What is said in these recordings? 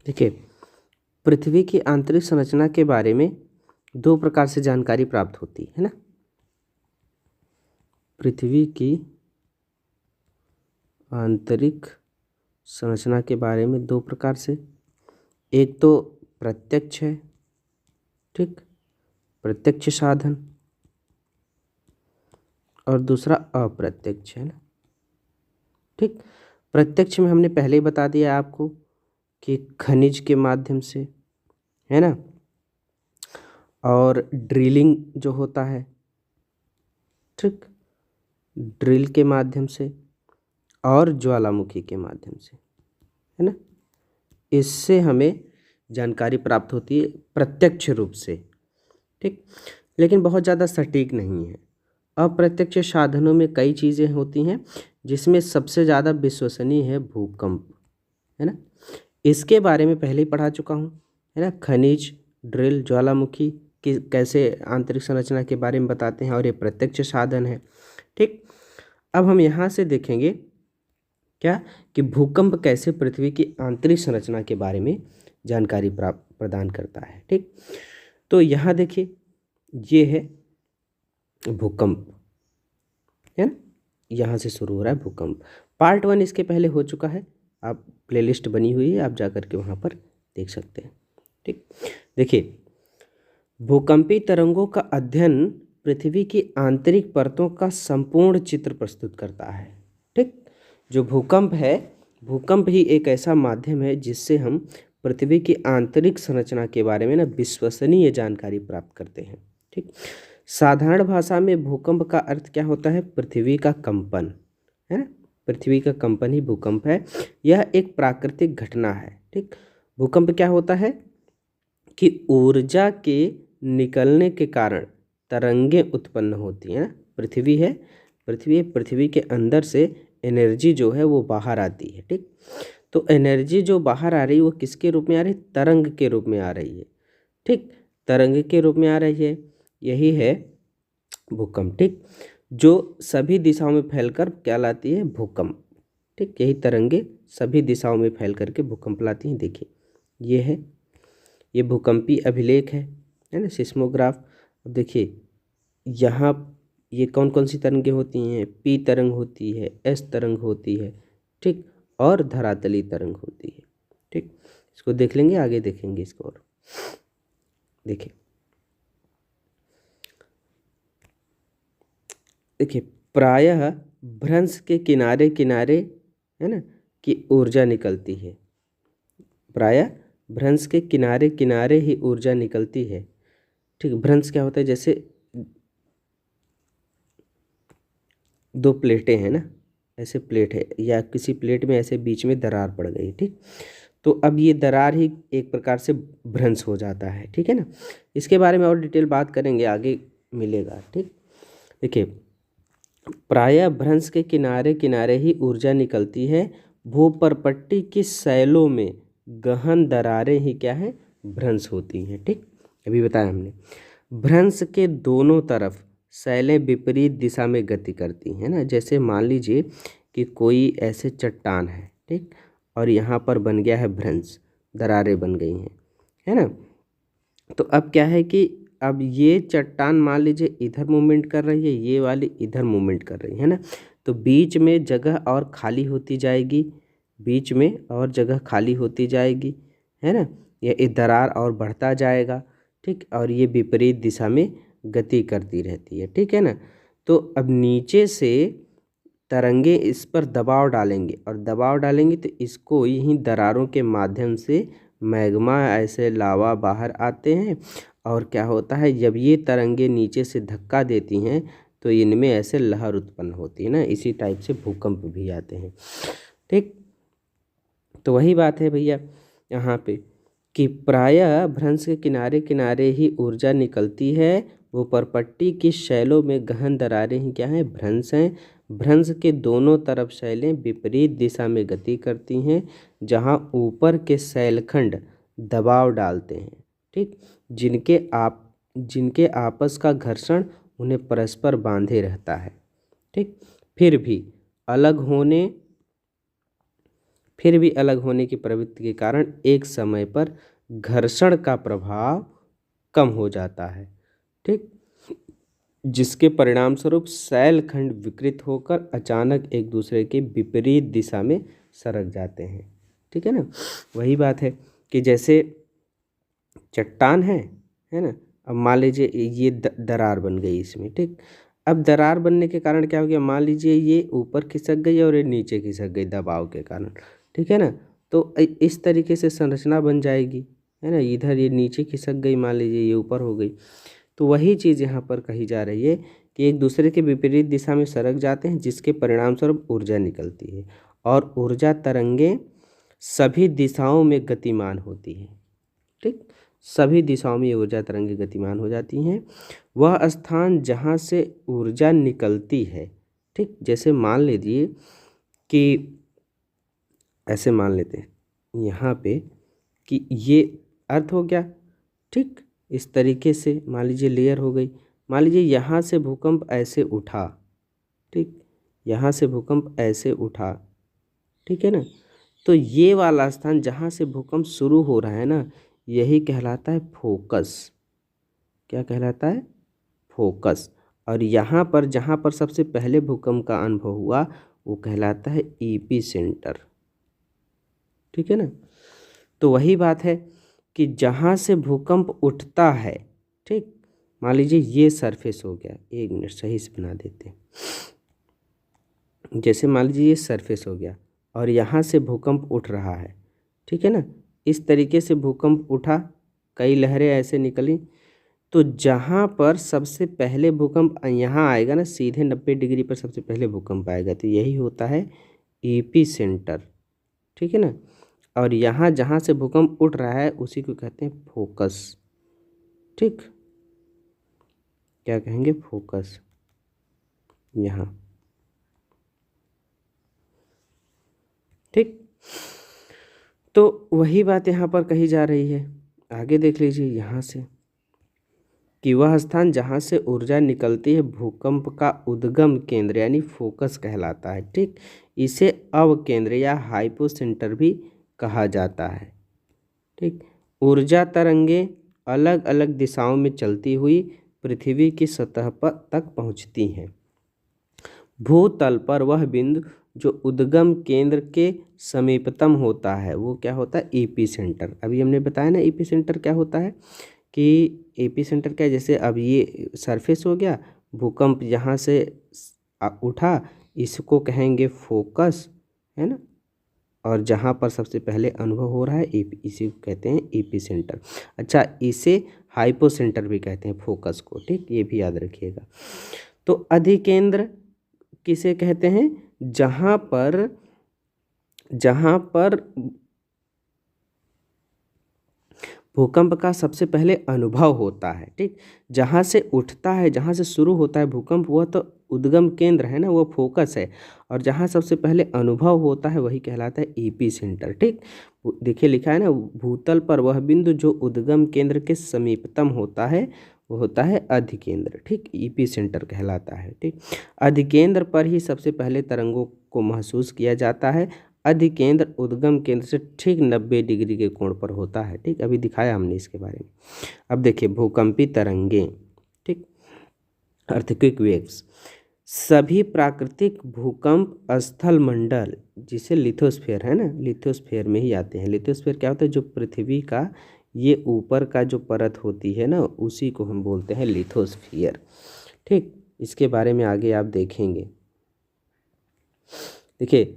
देखिए, पृथ्वी की आंतरिक संरचना के बारे में दो प्रकार से जानकारी प्राप्त होती है ना। पृथ्वी की आंतरिक संरचना के बारे में दो प्रकार से, एक तो प्रत्यक्ष है, ठीक, प्रत्यक्ष साधन, और दूसरा अप्रत्यक्ष है ना। ठीक, प्रत्यक्ष में हमने पहले ही बता दिया आपको कि खनिज के माध्यम से, है ना, और ड्रिलिंग जो होता है, ठीक, ड्रिल के माध्यम से और ज्वालामुखी के माध्यम से, है ना, इससे हमें जानकारी प्राप्त होती है प्रत्यक्ष रूप से। ठीक, लेकिन बहुत ज़्यादा सटीक नहीं है। अप्रत्यक्ष साधनों में कई चीज़ें होती हैं, जिसमें सबसे ज़्यादा विश्वसनीय है भूकंप, है ना। इसके बारे में पहले ही पढ़ा चुका हूँ, है ना। खनिज, ड्रिल, ज्वालामुखी की कैसे आंतरिक संरचना के बारे में बताते हैं, और ये प्रत्यक्ष साधन है। ठीक, अब हम यहाँ से देखेंगे क्या कि भूकंप कैसे पृथ्वी की आंतरिक संरचना के बारे में जानकारी प्रदान करता है। ठीक, तो यहाँ देखिए, ये है भूकंप, है ना, यहाँ से शुरू हो रहा है भूकंप। पार्ट 1 इसके पहले हो चुका है, आप प्लेलिस्ट बनी हुई है, आप जा कर के वहाँ पर देख सकते हैं। ठीक, देखिए, भूकंपी तरंगों का अध्ययन पृथ्वी की आंतरिक परतों का संपूर्ण चित्र प्रस्तुत करता है। ठीक, जो भूकंप है, भूकंप ही एक ऐसा माध्यम है जिससे हम पृथ्वी की आंतरिक संरचना के बारे में ना विश्वसनीय जानकारी प्राप्त करते हैं। ठीक, साधारण भाषा में भूकंप का अर्थ क्या होता है? पृथ्वी का कंपन, है ना, पृथ्वी का कंपन ही भूकंप है। यह एक प्राकृतिक घटना है। ठीक, भूकंप क्या होता है कि ऊर्जा के निकलने के कारण तरंगें उत्पन्न होती हैं। पृथ्वी है, पृथ्वी के अंदर से एनर्जी जो है वो बाहर आती है। ठीक, तो एनर्जी जो बाहर आ रही है वो किसके रूप में आ रही है? तरंग के रूप में आ रही है। ठीक, तरंग के रूप में आ रही है, यही है भूकंप। ठीक, जो सभी दिशाओं में फैलकर क्या लाती है? भूकंप। ठीक, यही तरंगे सभी दिशाओं में फैल करके भूकंप लाती हैं। देखिए, ये है, ये भूकंपी अभिलेख है ना, सिस्मोग्राफ। अब देखिए, यहाँ ये कौन कौन सी तरंगें होती हैं? पी तरंग होती है, एस तरंग होती है, ठीक, और धरातली तरंग होती है। ठीक, इसको देख लेंगे, आगे देखेंगे इसको। और देखिए, प्रायः भ्रंश के किनारे किनारे, है ना, की ऊर्जा निकलती है। प्रायः भ्रंश के किनारे किनारे ही ऊर्जा निकलती है। ठीक, भ्रंश क्या होता है? जैसे दो प्लेटें हैं ना, ऐसे प्लेट है, या किसी प्लेट में ऐसे बीच में दरार पड़ गई। ठीक, तो अब ये दरार ही एक प्रकार से भ्रंश हो जाता है। ठीक है ना, इसके बारे में और डिटेल बात करेंगे, आगे मिलेगा। ठीक, देखिए, प्रायः भ्रंश के किनारे किनारे ही ऊर्जा निकलती है। भूपर्पट्टी की शैलों में गहन दरारें ही क्या है? भ्रंश होती हैं। ठीक, अभी बताया हमने। भ्रंश के दोनों तरफ शैलें विपरीत दिशा में गति करती हैं ना। जैसे मान लीजिए कि कोई ऐसे चट्टान है, ठीक, और यहाँ पर बन गया है भ्रंश, दरारें बन गई हैं, है ना। तो अब क्या है कि अब ये चट्टान मान लीजिए इधर मूवमेंट कर रही है, ये वाली इधर मूवमेंट कर रही है ना, तो बीच में जगह और खाली होती जाएगी, बीच में और जगह खाली होती जाएगी, है ना। ये दरार और बढ़ता जाएगा। ठीक, और ये विपरीत दिशा में गति करती रहती है। ठीक है ना, तो अब नीचे से तरंगे इस पर दबाव डालेंगे, और दबाव डालेंगे तो इसको यहीं दरारों के माध्यम से मैग्मा, ऐसे लावा बाहर आते हैं। और क्या होता है, जब ये तरंगे नीचे से धक्का देती हैं तो इनमें ऐसे लहर उत्पन्न होती है ना। इसी टाइप से भूकंप भी आते हैं। ठीक, तो वही बात है भैया यहाँ पे कि प्रायः भ्रंश के किनारे किनारे ही ऊर्जा निकलती है। वो परपट्टी की शैलों में गहन दरारें ही क्या हैं? भ्रंश हैं। भ्रंश के दोनों तरफ शैलें विपरीत दिशा में गति करती हैं, जहाँ ऊपर के शैलखंड दबाव डालते हैं। ठीक, जिनके आपस का घर्षण उन्हें परस्पर बांधे रहता है। ठीक, फिर भी अलग होने फिर भी अलग होने की प्रवृत्ति के कारण एक समय पर घर्षण का प्रभाव कम हो जाता है, ठीक, जिसके परिणाम स्वरूप शैलखंड विकृत होकर अचानक एक दूसरे के विपरीत दिशा में सरक जाते हैं, ठीक है ना। वही बात है कि जैसे चट्टान है ना, अब मान लीजिए ये दरार बन गई इसमें, ठीक। अब दरार बनने के कारण क्या हो गया, मान लीजिए ये ऊपर खिसक गई और ये नीचे खिसक गई दबाव के कारण, ठीक है ना। तो इस तरीके से संरचना बन जाएगी, है ना। इधर ये नीचे खिसक गई, मान लीजिए ये ऊपर हो गई। तो वही चीज़ यहाँ पर कही जा रही है कि एक दूसरे के विपरीत दिशा में सरक जाते हैं, जिसके परिणाम स्वरूप ऊर्जा निकलती है और ऊर्जा तरंगें सभी दिशाओं में गतिमान होती हैं, ठीक। सभी दिशाओं में ऊर्जा तरंगें गतिमान हो जाती हैं। वह स्थान जहाँ से ऊर्जा निकलती है, ठीक, जैसे मान लीजिए कि ऐसे मान लेते हैं यहाँ पे कि ये अर्थ हो गया, ठीक। इस तरीके से मान लीजिए लेयर हो गई। मान लीजिए यहाँ से भूकंप ऐसे उठा, ठीक, यहाँ से भूकंप ऐसे उठा, ठीक है ना। तो ये वाला स्थान जहाँ से भूकंप शुरू हो रहा है ना, यही कहलाता है फोकस। क्या कहलाता है? फोकस। और यहाँ पर जहाँ पर सबसे पहले भूकंप का अनुभव हुआ वो कहलाता है ईपी सेंटर, ठीक है ना। तो वही बात है कि जहाँ से भूकंप उठता है, ठीक, मान लीजिए ये सरफेस हो गया, एक मिनट सही से बना देते हैं। जैसे मान लीजिए ये सरफेस हो गया और यहाँ से भूकंप उठ रहा है, ठीक है ना। इस तरीके से भूकंप उठा, कई लहरें ऐसे निकली। तो जहाँ पर सबसे पहले भूकंप यहाँ आएगा ना, सीधे 90 डिग्री पर सबसे पहले भूकंप आएगा, तो यही होता है ईपी सेंटर, ठीक है ना। और यहाँ जहाँ से भूकंप उठ रहा है उसी को कहते हैं फोकस, ठीक। क्या कहेंगे? फोकस। यहाँ, ठीक। तो वही बात यहाँ पर कही जा रही है। आगे देख लीजिए यहाँ से कि वह स्थान जहाँ से ऊर्जा निकलती है भूकंप का उद्गम केंद्र यानी फोकस कहलाता है, ठीक। इसे अवकेंद्र या हाइपोसेंटर भी कहा जाता है, ठीक। ऊर्जा तरंगें अलग अलग दिशाओं में चलती हुई पृथ्वी की सतह पर तक पहुँचती हैं। भूतल पर वह बिंदु जो उद्गम केंद्र के समीपतम होता है वो क्या होता है? EP centre. अभी हमने बताया ना ईपी सेंटर क्या होता है कि ईपी सेंटर क्या है, जैसे अब ये सरफेस हो गया, भूकंप यहाँ से उठा, इसको कहेंगे फोकस, है ना। और जहाँ पर सबसे पहले अनुभव हो रहा है इसी को कहते हैं ईपी सेंटर। अच्छा, इसे हाइपो सेंटर भी कहते हैं फोकस को, ठीक, ये भी याद रखिएगा। तो अधिकेंद्र किसे कहते हैं? जहाँ पर भूकंप का सबसे पहले अनुभव होता है, ठीक। जहाँ से उठता है, जहाँ से शुरू होता है भूकंप, वह तो उद्गम केंद्र है ना, वो फोकस है। और जहाँ सबसे पहले अनुभव होता है वही कहलाता है ईपी सेंटर, ठीक। देखिए लिखा है ना, भूतल पर वह बिंदु जो उद्गम केंद्र के समीपतम होता है वो होता है अधिकेंद्र, ठीक, ईपी सेंटर कहलाता है, ठीक। अधिकेंद्र पर ही सबसे पहले तरंगों को महसूस किया जाता है। अधिकेंद्र उद्गम केंद्र से ठीक 90 डिग्री के कोण पर होता है, ठीक। अभी दिखाया हमने इसके बारे में। अब देखिए भूकंपी तरंगें, ठीक, अर्थक्वेक वेव्स। सभी प्राकृतिक भूकंप स्थल मंडल, जिसे लिथोस्फीयर है ना, लिथोस्फीयर में ही आते हैं। लिथोस्फीयर क्या होता है? जो पृथ्वी का ये ऊपर का जो परत होती है ना, उसी को हम बोलते हैं लिथोस्फीयर, ठीक। इसके बारे में आगे आप देखेंगे। देखिए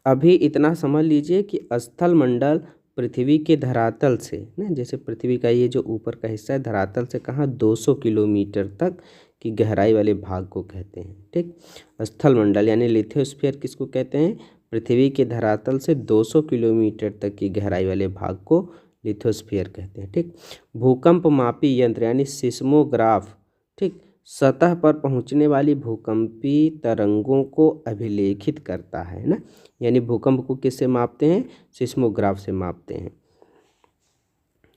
अभी इतना समझ लीजिए कि स्थल मंडल पृथ्वी के धरातल से ना, जैसे पृथ्वी का ये जो ऊपर का हिस्सा है धरातल से कहाँ 200 किलोमीटर तक की गहराई वाले भाग को कहते हैं, ठीक। स्थल मंडल यानी लिथोस्फीयर किसको कहते हैं? पृथ्वी के धरातल से 200 किलोमीटर तक की गहराई वाले भाग को लिथोस्फीयर कहते हैं, ठीक। भूकंप मापी यंत्र यानी सिस्मोग्राफ, ठीक, सतह पर पहुंचने वाली भूकंपी तरंगों को अभिलेखित करता है ना, यानी भूकंप को किससे मापते हैं? सिस्मोग्राफ से मापते हैं,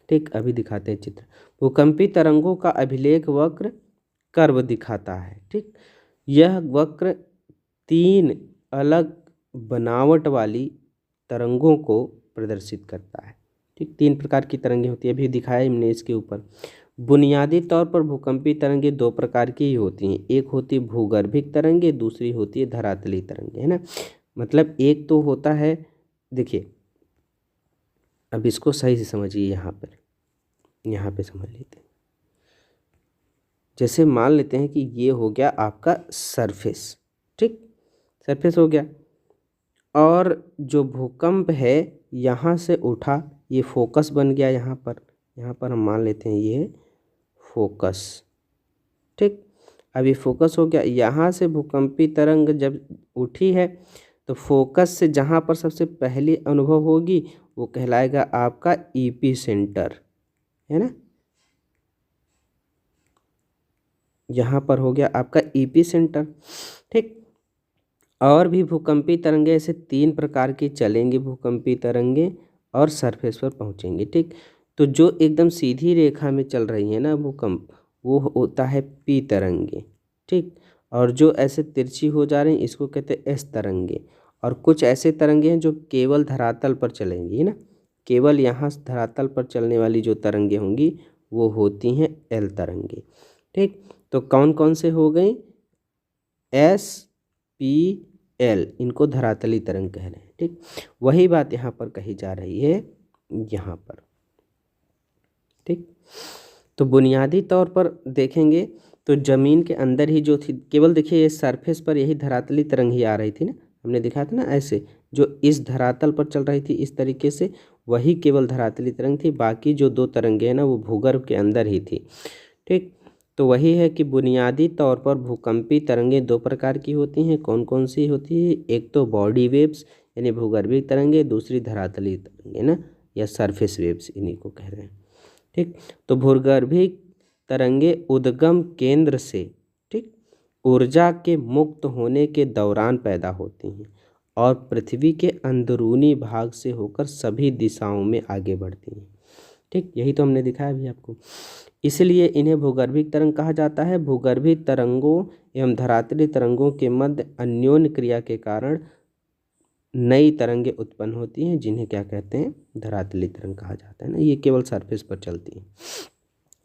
ठीक। अभी दिखाते हैं चित्र। भूकंपी तरंगों का अभिलेख वक्र कर्व दिखाता है, ठीक। यह वक्र 3 अलग बनावट वाली तरंगों को प्रदर्शित करता है। ठीक, 3 प्रकार की तरंगें होती है, अभी दिखाया हमने इसके ऊपर। बुनियादी तौर पर भूकंपी तरंगें 2 प्रकार की ही होती हैं, एक होती है भूगर्भिक तरंगें, दूसरी होती है धरातली तरंगें, है ना। मतलब एक तो होता है, देखिए अब इसको सही से समझिए, यहाँ पे समझ लेते हैं। जैसे मान लेते हैं कि ये हो गया आपका सरफेस, ठीक, सरफेस हो गया, और जो भूकंप है यहाँ से उठा, ये फोकस बन गया यहाँ पर हम मान लेते हैं ये फोकस, ठीक। अब ये फोकस हो गया, यहाँ से भूकंपी तरंग जब उठी है तो फोकस से जहाँ पर सबसे पहली अनुभव होगी वो कहलाएगा आपका ईपी सेंटर, है ना। यहाँ पर हो गया आपका ईपी सेंटर, ठीक। और भी भूकंपी तरंगे ऐसे 3 प्रकार की चलेंगी, भूकंपी तरंगे और सरफेस पर पहुँचेंगी, ठीक। तो जो एकदम सीधी रेखा में चल रही है ना भूकंप, वो होता है पी तरंगे, ठीक। और जो ऐसे तिरछी हो जा रही हैं इसको कहते हैं एस तरंगे। और कुछ ऐसे तरंगे हैं जो केवल धरातल पर चलेंगी, है ना, केवल यहाँ धरातल पर चलने वाली जो तरंगे होंगी वो होती हैं एल तरंगे, ठीक। तो कौन कौन से हो गई, एस पी एल, इनको धरातली तरंग कह रहे हैं, ठीक। वही बात यहाँ पर कही जा रही है यहाँ पर, ठीक। तो बुनियादी तौर पर देखेंगे तो ज़मीन के अंदर ही जो थी, केवल देखिए ये सरफेस पर यही धरातली तरंग ही आ रही थी ना, हमने दिखाया था ना, ऐसे जो इस धरातल पर चल रही थी इस तरीके से, वही केवल धरातली तरंग थी, बाकी जो 2 तरंगे हैं ना वो भूगर्भ के अंदर ही थी, ठीक। तो वही है कि बुनियादी तौर पर भूकंपी तरंगें 2 प्रकार की होती हैं, कौन कौन सी होती है, एक तो बॉडी वेव्स यानी भूगर्भिक तरंगें, दूसरी धरातली तरंगें ना, या सरफेस वेव्स इन्हीं को कह रहे हैं, ठीक। तो भूगर्भिक तरंगें उद्गम केंद्र से, ठीक, ऊर्जा के मुक्त होने के दौरान पैदा होती हैं और पृथ्वी के अंदरूनी भाग से होकर सभी दिशाओं में आगे बढ़ती हैं, ठीक। यही तो हमने दिखाया अभी आपको, इसलिए इन्हें भूगर्भिक तरंग कहा जाता है। भूगर्भिक तरंगों एवं धरातली तरंगों के मध्य अन्योन्य क्रिया के कारण नई तरंगें उत्पन्न होती हैं, जिन्हें क्या कहते हैं, धरातली तरंग कहा जाता है ना। ये केवल सरफेस पर चलती हैं,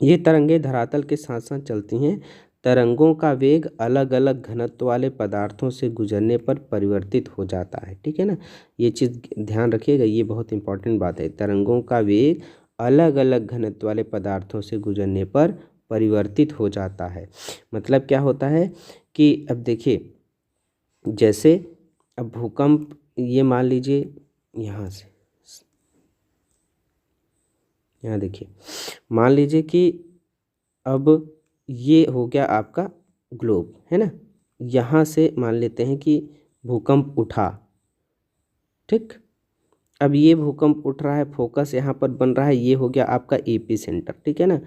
ये तरंगें धरातल के साथ साथ चलती हैं। तरंगों का वेग अलग अलग घनत्व वाले पदार्थों से गुजरने पर परिवर्तित हो जाता है, ठीक है ना। ये चीज़ ध्यान रखिएगा, ये बहुत इंपॉर्टेंट बात है। तरंगों का वेग अलग अलग घनत्व वाले पदार्थों से गुजरने पर परिवर्तित हो जाता है। मतलब क्या होता है कि अब देखिए, जैसे अब भूकंप, ये मान लीजिए यहाँ से, यहाँ देखिए, मान लीजिए कि अब ये हो गया आपका ग्लोब, है ना, यहाँ से मान लेते हैं कि भूकंप उठा, ठीक। अब ये भूकंप उठ रहा है, फोकस यहाँ पर बन रहा है, ये हो गया आपका एपी सेंटर, ठीक है ना।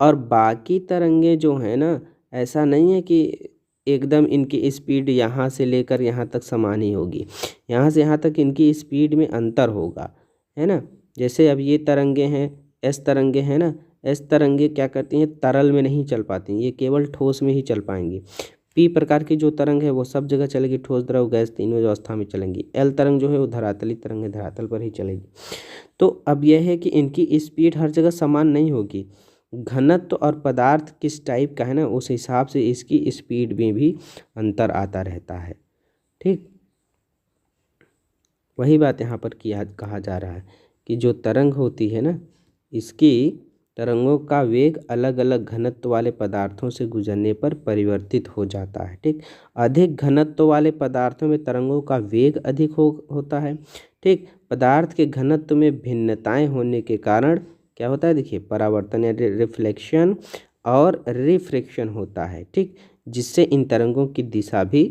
और बाकी तरंगे जो हैं ना, ऐसा नहीं है कि एकदम इनकी स्पीड यहाँ से लेकर यहाँ तक समान ही होगी, यहाँ से यहाँ तक इनकी स्पीड में अंतर होगा, है ना। जैसे अब ये तरंगे हैं, एस तरंगे हैं ना, एस तरंगे क्या करती हैं, तरल में नहीं चल पाती, ये केवल ठोस में ही चल पाएंगी। पी प्रकार की जो तरंग है वो सब जगह चलेगी, ठोस द्रव गैस तीनों अवस्था में चलेंगी। एल तरंग जो है वो धरातली तरंग है, धरातल पर ही चलेगी। तो अब यह है कि इनकी स्पीड हर जगह समान नहीं होगी, घनत्व और पदार्थ किस टाइप का है ना, उस हिसाब से इसकी स्पीड में भी अंतर आता रहता है, ठीक। वही बात यहाँ पर कहा जा रहा है कि जो तरंग होती है ना, इसकी तरंगों का वेग अलग अलग घनत्व वाले पदार्थों से गुजरने पर परिवर्तित हो जाता है, ठीक। अधिक घनत्व वाले पदार्थों में तरंगों का वेग अधिक होता है, ठीक। पदार्थ के घनत्व में भिन्नताएं होने के कारण क्या होता है, देखिए, परावर्तन या रिफ्लेक्शन और रिफ्रैक्शन होता है, ठीक, जिससे इन तरंगों की दिशा भी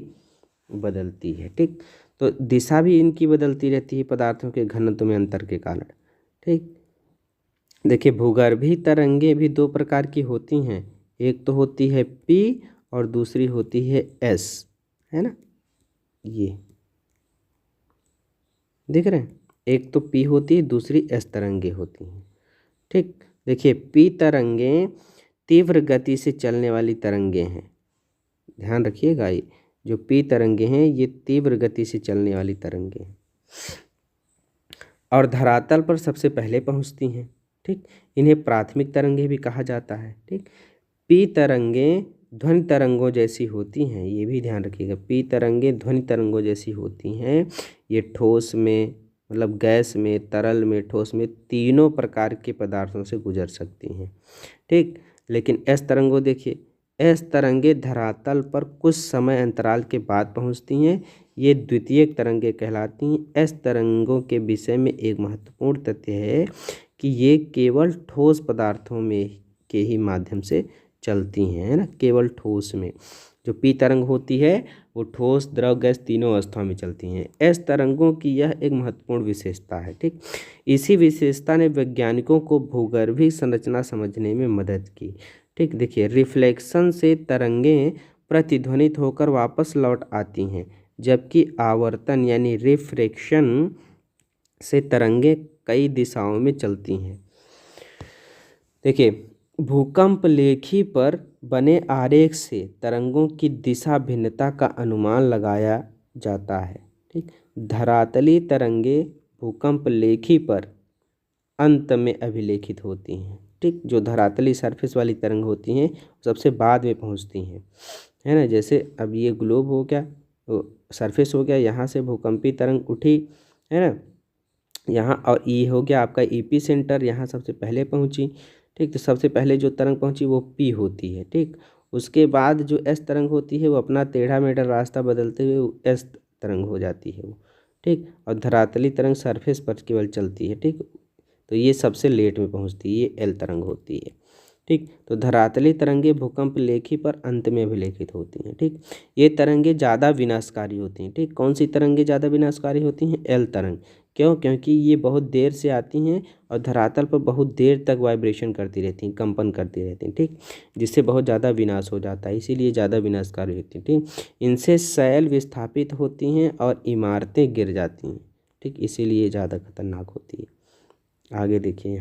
बदलती है, ठीक। तो दिशा भी इनकी बदलती रहती है पदार्थों के घनत्व में अंतर के कारण, ठीक। देखिए, भूगर्भीय तरंगें भी 2 प्रकार की होती हैं, एक तो होती है पी और दूसरी होती है एस, है ना, ये देख रहे हैं, एक तो पी होती है, दूसरी एस तरंगें होती हैं, ठीक। देखिए, पी तरंगें तीव्र गति से चलने वाली तरंगें हैं, ध्यान रखिएगा, ये जो पी तरंगें हैं ये तीव्र गति से चलने वाली तरंगें हैं। और धरातल पर सबसे पहले पहुंचती हैं। ठीक, इन्हें प्राथमिक तरंगें भी कहा जाता है। ठीक, पी तरंगें ध्वनि तरंगों जैसी होती हैं, ये भी ध्यान रखिएगा। पी तरंगें ध्वनि तरंगों जैसी होती हैं। ये ठोस में, मतलब गैस में, तरल में, ठोस में, तीनों प्रकार के पदार्थों से गुजर सकती हैं। ठीक, लेकिन एस तरंगों देखिए, एस तरंगें धरातल पर कुछ समय अंतराल के बाद पहुंचती हैं। ये द्वितीयक तरंगें कहलाती हैं। एस तरंगों के विषय में एक महत्वपूर्ण तथ्य है कि ये केवल ठोस पदार्थों में के ही माध्यम से चलती हैं, है ना, केवल ठोस में। जो पी तरंग होती है वो ठोस, द्रव, गैस तीनों अवस्थाओं में चलती हैं। एस तरंगों की यह एक महत्वपूर्ण विशेषता है। ठीक, इसी विशेषता ने वैज्ञानिकों को भूगर्भीय संरचना समझने में मदद की। ठीक, देखिए, रिफ्लेक्शन से तरंगें प्रतिध्वनित होकर वापस लौट आती हैं, जबकि आवर्तन यानी रिफ्रैक्शन से तरंगें कई दिशाओं में चलती हैं। देखिए, भूकंप लेखी पर बने आरेख से तरंगों की दिशा भिन्नता का अनुमान लगाया जाता है। ठीक, धरातली तरंगें भूकंप लेखी पर अंत में अभिलेखित होती हैं। ठीक, जो धरातली सरफेस वाली तरंग होती हैं सबसे बाद में पहुंचती हैं, है ना। जैसे अब ये ग्लोब हो गया, सरफेस हो गया, यहाँ से भूकंपी तरंग उठी, है ना, यहाँ, और ये हो गया आपका ईपी सेंटर, यहाँ सबसे पहले पहुँची। ठीक, तो सबसे पहले जो तरंग पहुँची वो पी होती है। ठीक, उसके बाद जो एस तरंग होती है वो अपना टेढ़ा मेढ़ा रास्ता बदलते हुए एस तरंग हो जाती है वो। ठीक, और धरातली तरंग सरफेस पर केवल चलती है। ठीक, तो ये सबसे लेट में पहुँचती है, ये एल तरंग होती है। ठीक, तो धरातली तरंगे भूकंप लेखी पर अंत में अभिलेखित होती हैं। ठीक, ये तरंगे ज़्यादा विनाशकारी होती हैं। ठीक, कौन सी तरंगे ज़्यादा विनाशकारी होती हैं? एल तरंग। क्यों? क्योंकि ये बहुत देर से आती हैं और धरातल पर बहुत देर तक वाइब्रेशन करती रहती हैं, कंपन करती रहती हैं। ठीक, जिससे बहुत ज़्यादा विनाश हो जाता है, इसीलिए ज़्यादा विनाशकारी होती हैं। ठीक, इनसे शैल विस्थापित होती हैं और इमारतें गिर जाती हैं। ठीक, इसीलिए ज़्यादा खतरनाक होती है। आगे देखिए,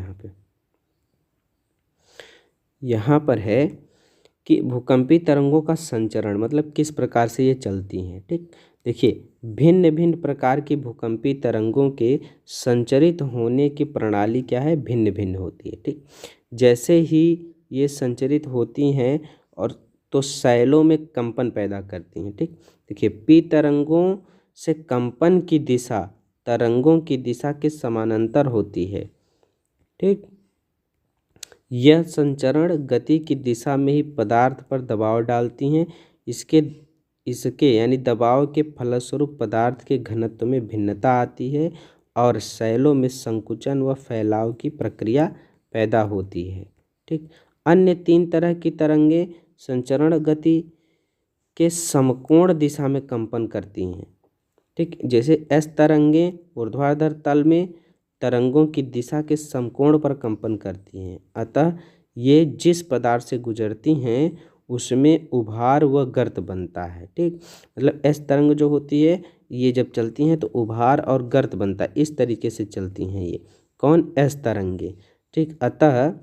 यहाँ पर है कि भूकंपी तरंगों का संचरण, मतलब किस प्रकार से ये चलती हैं। ठीक, देखिए, भिन्न भिन्न प्रकार की भूकंपी तरंगों के संचरित होने की प्रणाली क्या है? भिन्न भिन्न होती है। ठीक, जैसे ही ये संचरित होती हैं और तो शैलों में कंपन पैदा करती हैं। ठीक, देखिए, पी तरंगों से कंपन की दिशा तरंगों की दिशा के समानांतर होती है। ठीक, यह संचरण गति की दिशा में ही पदार्थ पर दबाव डालती हैं। इसके यानी दबाव के फलस्वरूप पदार्थ के घनत्व में भिन्नता आती है और शैलों में संकुचन व फैलाव की प्रक्रिया पैदा होती है। ठीक, अन्य तीन तरह की तरंगें संचरण गति के समकोण दिशा में कंपन करती हैं। ठीक, जैसे एस तरंगें ऊर्ध्वाधर तल में तरंगों की दिशा के समकोण पर कंपन करती हैं, अतः ये जिस पदार्थ से गुजरती हैं उसमें उभार व गर्त बनता है। ठीक, मतलब एस तरंग जो होती है ये जब चलती हैं तो उभार और गर्त बनता है, इस तरीके से चलती हैं ये। कौन? एस तरंगे। ठीक, अतः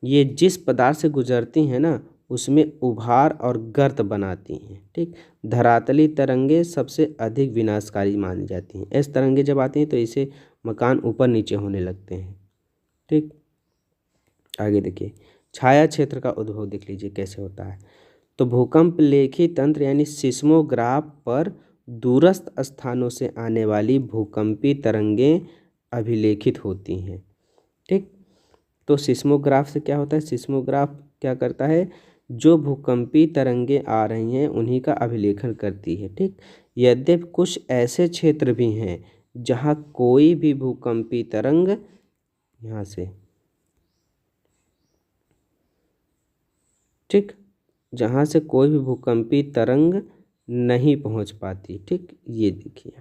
ये जिस पदार्थ से गुजरती हैं ना उसमें उभार और गर्त बनाती हैं। ठीक, धरातली तरंगे सबसे अधिक विनाशकारी मानी जाती हैं। एस तरंगे जब आती हैं तो इसे मकान ऊपर नीचे होने लगते हैं। ठीक, आगे देखिए, छाया क्षेत्र का उद्भव देख लीजिए कैसे होता है। तो भूकंप लेखी तंत्र यानी सिस्मोग्राफ पर दूरस्थ स्थानों से आने वाली भूकंपी तरंगें अभिलेखित होती हैं। ठीक, तो सिस्मोग्राफ से क्या होता है? सिस्मोग्राफ क्या करता है? जो भूकंपी तरंगें आ रही हैं उन्हीं का अभिलेखन करती है। ठीक, यद्यपि कुछ ऐसे क्षेत्र भी हैं जहाँ कोई भी भूकंपी तरंग यहाँ से, ठीक, जहाँ से कोई भी भूकंपी तरंग नहीं पहुँच पाती। ठीक, ये देखिए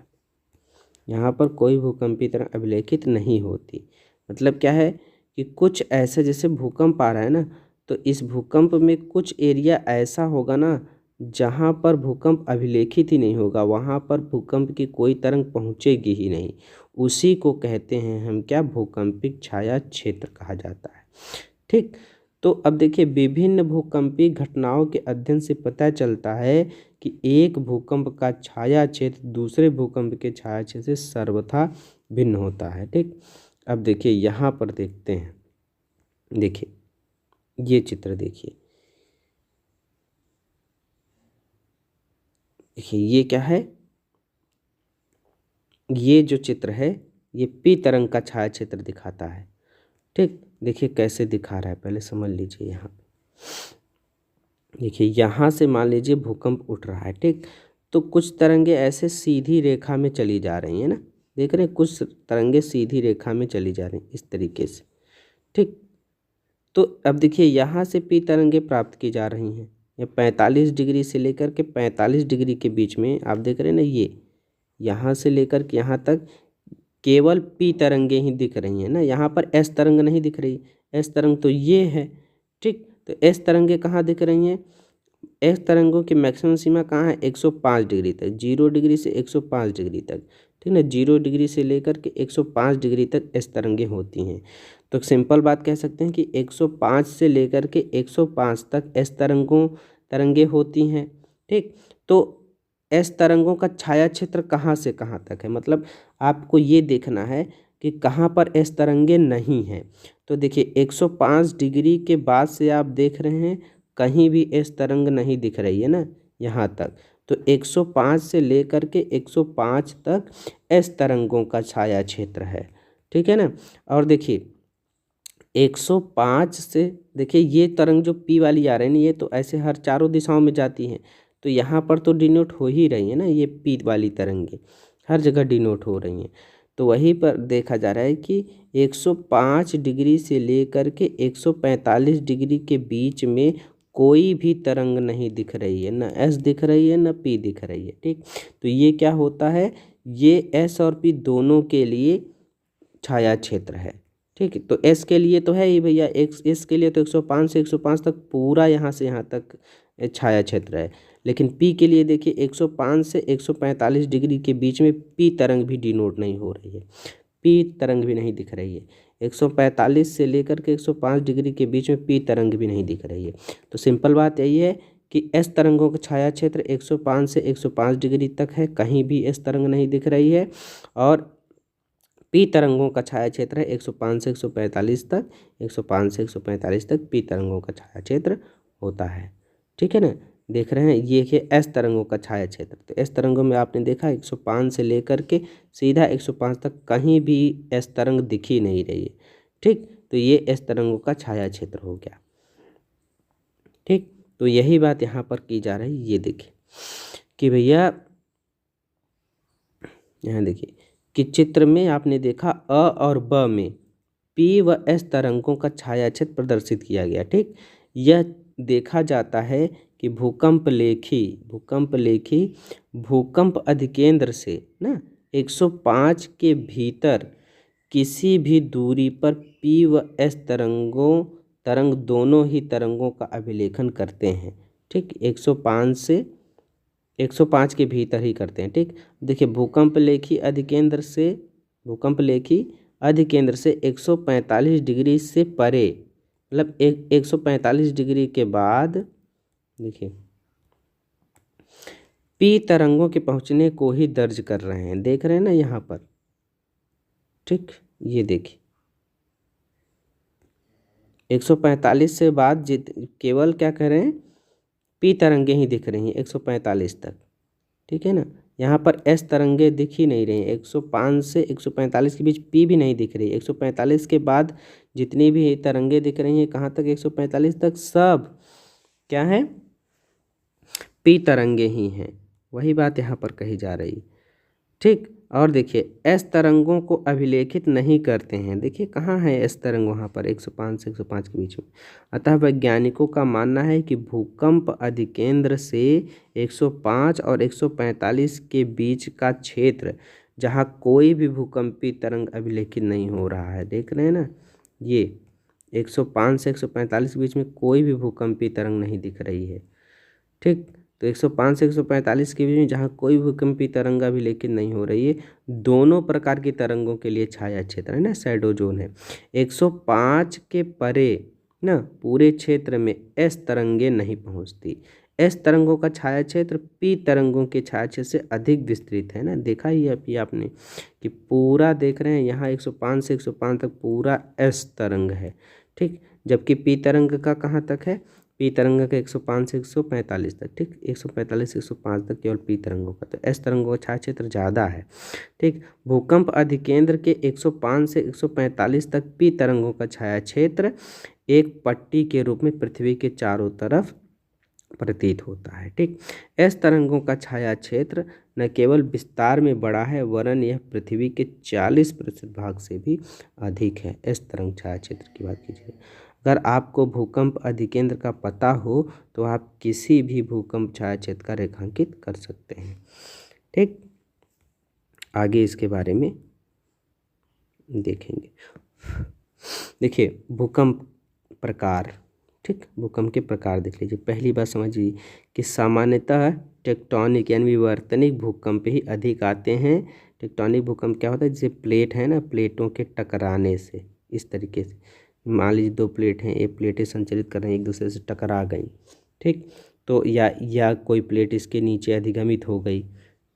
यहाँ पर कोई भूकंपी तरंग अभिलेखित नहीं होती। मतलब क्या है कि कुछ ऐसे, जैसे भूकंप आ रहा है ना, तो इस भूकंप में कुछ एरिया ऐसा होगा ना जहाँ पर भूकंप अभिलेखित ही नहीं होगा, वहाँ पर भूकंप की कोई तरंग पहुँचेगी ही नहीं। उसी को कहते हैं हम क्या? भूकंपिक छाया क्षेत्र कहा जाता है। ठीक, तो अब देखिए, विभिन्न भूकंपीय घटनाओं के अध्ययन से पता चलता है कि एक भूकंप का छाया क्षेत्र दूसरे भूकंप के छाया क्षेत्र से सर्वथा भिन्न होता है। ठीक, अब देखिए यहाँ पर देखते हैं, देखिए ये चित्र देखिए, देखिए ये क्या है, ये जो चित्र है ये पी तरंग का छाया क्षेत्र दिखाता है। ठीक, देखिए कैसे दिखा रहा है, पहले समझ लीजिए। यहाँ देखिए यहाँ से मान लीजिए भूकंप उठ रहा है। ठीक, तो कुछ तरंगे ऐसे सीधी रेखा में चली जा रही हैं ना, देख रहे हैं, कुछ तरंगे सीधी रेखा में चली जा रही हैं इस तरीके से। ठीक, तो अब देखिए यहाँ से पी तरंगे प्राप्त की जा रही हैं, ये 45 डिग्री से लेकर के 45 डिग्री के बीच में आप देख रहे हैं ना, ये यहाँ से लेकर के यहाँ तक केवल पी तरंगे ही दिख रही हैं ना, यहाँ पर एस तरंग नहीं दिख रही। एस तरंग तो ये है। ठीक, तो एस तरंगे कहाँ दिख रही हैं, एस तरंगों की मैक्सिमम सीमा कहाँ है, 105 डिग्री तक, 0 डिग्री से 105 डिग्री तक। ठीक ना, 0 डिग्री से लेकर के 105 डिग्री तक एस तरंगे होती हैं। तो सिंपल बात कह सकते हैं कि 105 से लेकर के 105 तक एस तरंगे होती हैं। ठीक, तो एस तरंगों का छाया क्षेत्र कहाँ से कहाँ तक है, मतलब आपको ये देखना है कि कहाँ पर एस तरंगे नहीं हैं। तो देखिए 105 डिग्री के बाद से आप देख रहे हैं कहीं भी एस तरंग नहीं दिख रही है ना, यहाँ तक। तो 105 से लेकर के 105 तक एस तरंगों का छाया क्षेत्र है। ठीक है ना, और देखिए 105 से देखिए ये तरंग जो पी वाली आ रही है ना, ये तो ऐसे हर चारों दिशाओं में जाती हैं, तो यहाँ पर तो डिनोट हो ही रही है ना, ये पी वाली तरंगे हर जगह डिनोट हो रही हैं। तो वहीं पर देखा जा रहा है कि 105 डिग्री से लेकर के 145 डिग्री के बीच में कोई भी तरंग नहीं दिख रही है, ना एस दिख रही है ना पी दिख रही है। ठीक, तो ये क्या होता है, ये एस और पी दोनों के लिए छाया क्षेत्र है। ठीक है, तो एस के लिए तो है ही भैया, एस के लिए तो 105 से 105 तक पूरा यहाँ से यहाँ तक छाया क्षेत्र है। लेकिन पी के लिए देखिए 105 से 145 डिग्री के बीच में पी तरंग भी डिनोट नहीं हो रही है, पी तरंग भी नहीं दिख रही है। 145 से लेकर के 105 डिग्री के बीच में पी तरंग भी नहीं दिख रही है। तो सिंपल बात यही है कि एस तरंगों का छाया क्षेत्र 105 से 105 डिग्री तक है, कहीं भी एस तरंग नहीं दिख रही है। और पी तरंगों का छाया क्षेत्र है 105 से 145 तक, 105 से 145 तक पी तरंगों का छाया क्षेत्र होता है। ठीक है ना, देख रहे हैं ये है एस तरंगों का छाया क्षेत्र। तो एस तरंगों में आपने देखा 105 से लेकर के सीधा 105 तक कहीं भी एस तरंग दिख ही नहीं रही है। ठीक, तो ये एस तरंगों का छाया क्षेत्र हो गया। ठीक, तो यही बात यहाँ पर की जा रही है। ये देखिए कि भैया यहाँ देखिए कि चित्र में आपने देखा अ और ब में पी व एस तरंगों का छाया क्षेत्र प्रदर्शित किया गया। ठीक, यह देखा जाता है कि भूकंप लेखी भूकंप अधिकेंद्र से ना 105 के भीतर किसी भी दूरी पर पी व एस तरंग दोनों ही तरंगों का अभिलेखन करते हैं। ठीक, 105 के भीतर ही करते हैं। ठीक, देखिए भूकंप लेखी अधिकेंद्र से 145 डिग्री से परे, मतलब 145 डिग्री के बाद देखिए पी तरंगों के पहुंचने को ही दर्ज कर रहे हैं, देख रहे हैं ना यहाँ पर। ठीक, ये देखिए 145 से बाद केवल क्या कर रहे हैं, पी तरंगे ही दिख रही हैं 145 तक। ठीक है ना, यहाँ पर एस तरंगे दिख ही नहीं रही हैं। 105 से 145 के बीच पी भी नहीं दिख रही है। 145 के बाद जितनी भी तरंगे दिख रही हैं कहाँ तक, 145 तक सब क्या है, पी तरंगे ही हैं। वही बात यहाँ पर कही जा रही। ठीक, और देखिए एस तरंगों को अभिलेखित नहीं करते हैं। देखिए कहाँ है एस तरंग, वहाँ पर 105 से 105 के बीच में। अतः वैज्ञानिकों का मानना है कि भूकंप अधिकेंद्र से 105 और 145 के बीच का क्षेत्र जहाँ कोई भी भूकंपीय तरंग अभिलेखित नहीं हो रहा है, देख रहे हैं ना, ये 105 से 145 के बीच में कोई भी भूकंपीय तरंग नहीं दिख रही है। ठीक, तो 105 से 145 के बीच में जहाँ कोई भूकंपीय तरंग अभिलेखित नहीं हो रही है, दोनों प्रकार की तरंगों के लिए छाया क्षेत्र है ना, शैडो जोन है। 105 के परे ना पूरे क्षेत्र में एस तरंगे नहीं पहुँचती। एस तरंगों का छाया क्षेत्र पी तरंगों के छाया क्षेत्र से अधिक विस्तृत है ना। देखा ही अभी आपने कि पूरा देख रहे हैं यहाँ 105 से 105 तक पूरा एस तरंग है, ठीक। जबकि पी तरंग का कहाँ तक है, पी तरंग का 105 से 145 तक, ठीक। 145 से 105 तक केवल पी तरंगों का, तो एस तरंगों का छाया क्षेत्र ज़्यादा है, ठीक। भूकंप अधिकेंद्र के 105 से 145 तक पी तरंगों का छाया क्षेत्र एक पट्टी के रूप में पृथ्वी के चारों तरफ प्रतीत होता है, ठीक। एस तरंगों का छाया क्षेत्र न केवल विस्तार में बड़ा है वरन यह पृथ्वी के 40% भाग से भी अधिक है। एस तरंग छाया क्षेत्र की बात कीजिए, अगर आपको भूकंप अधिकेंद्र का पता हो तो आप किसी भी भूकंप छाया क्षेत्र का रेखांकित कर सकते हैं, ठीक। आगे इसके बारे में देखेंगे। देखिए भूकंप प्रकार, ठीक। भूकंप के प्रकार देख लीजिए। पहली बात समझिए कि सामान्यतः टेक्टोनिक यानी विवर्तनिक भूकंप ही अधिक आते हैं। टेक्टोनिक भूकंप क्या होता है, जैसे प्लेट है ना, प्लेटों के टकराने से, इस तरीके से मान लीजिए दो प्लेट हैं, एक प्लेटें संचरित कर रही हैं, एक दूसरे से टकरा गई, ठीक। तो या कोई प्लेट इसके नीचे अधिगमित हो गई,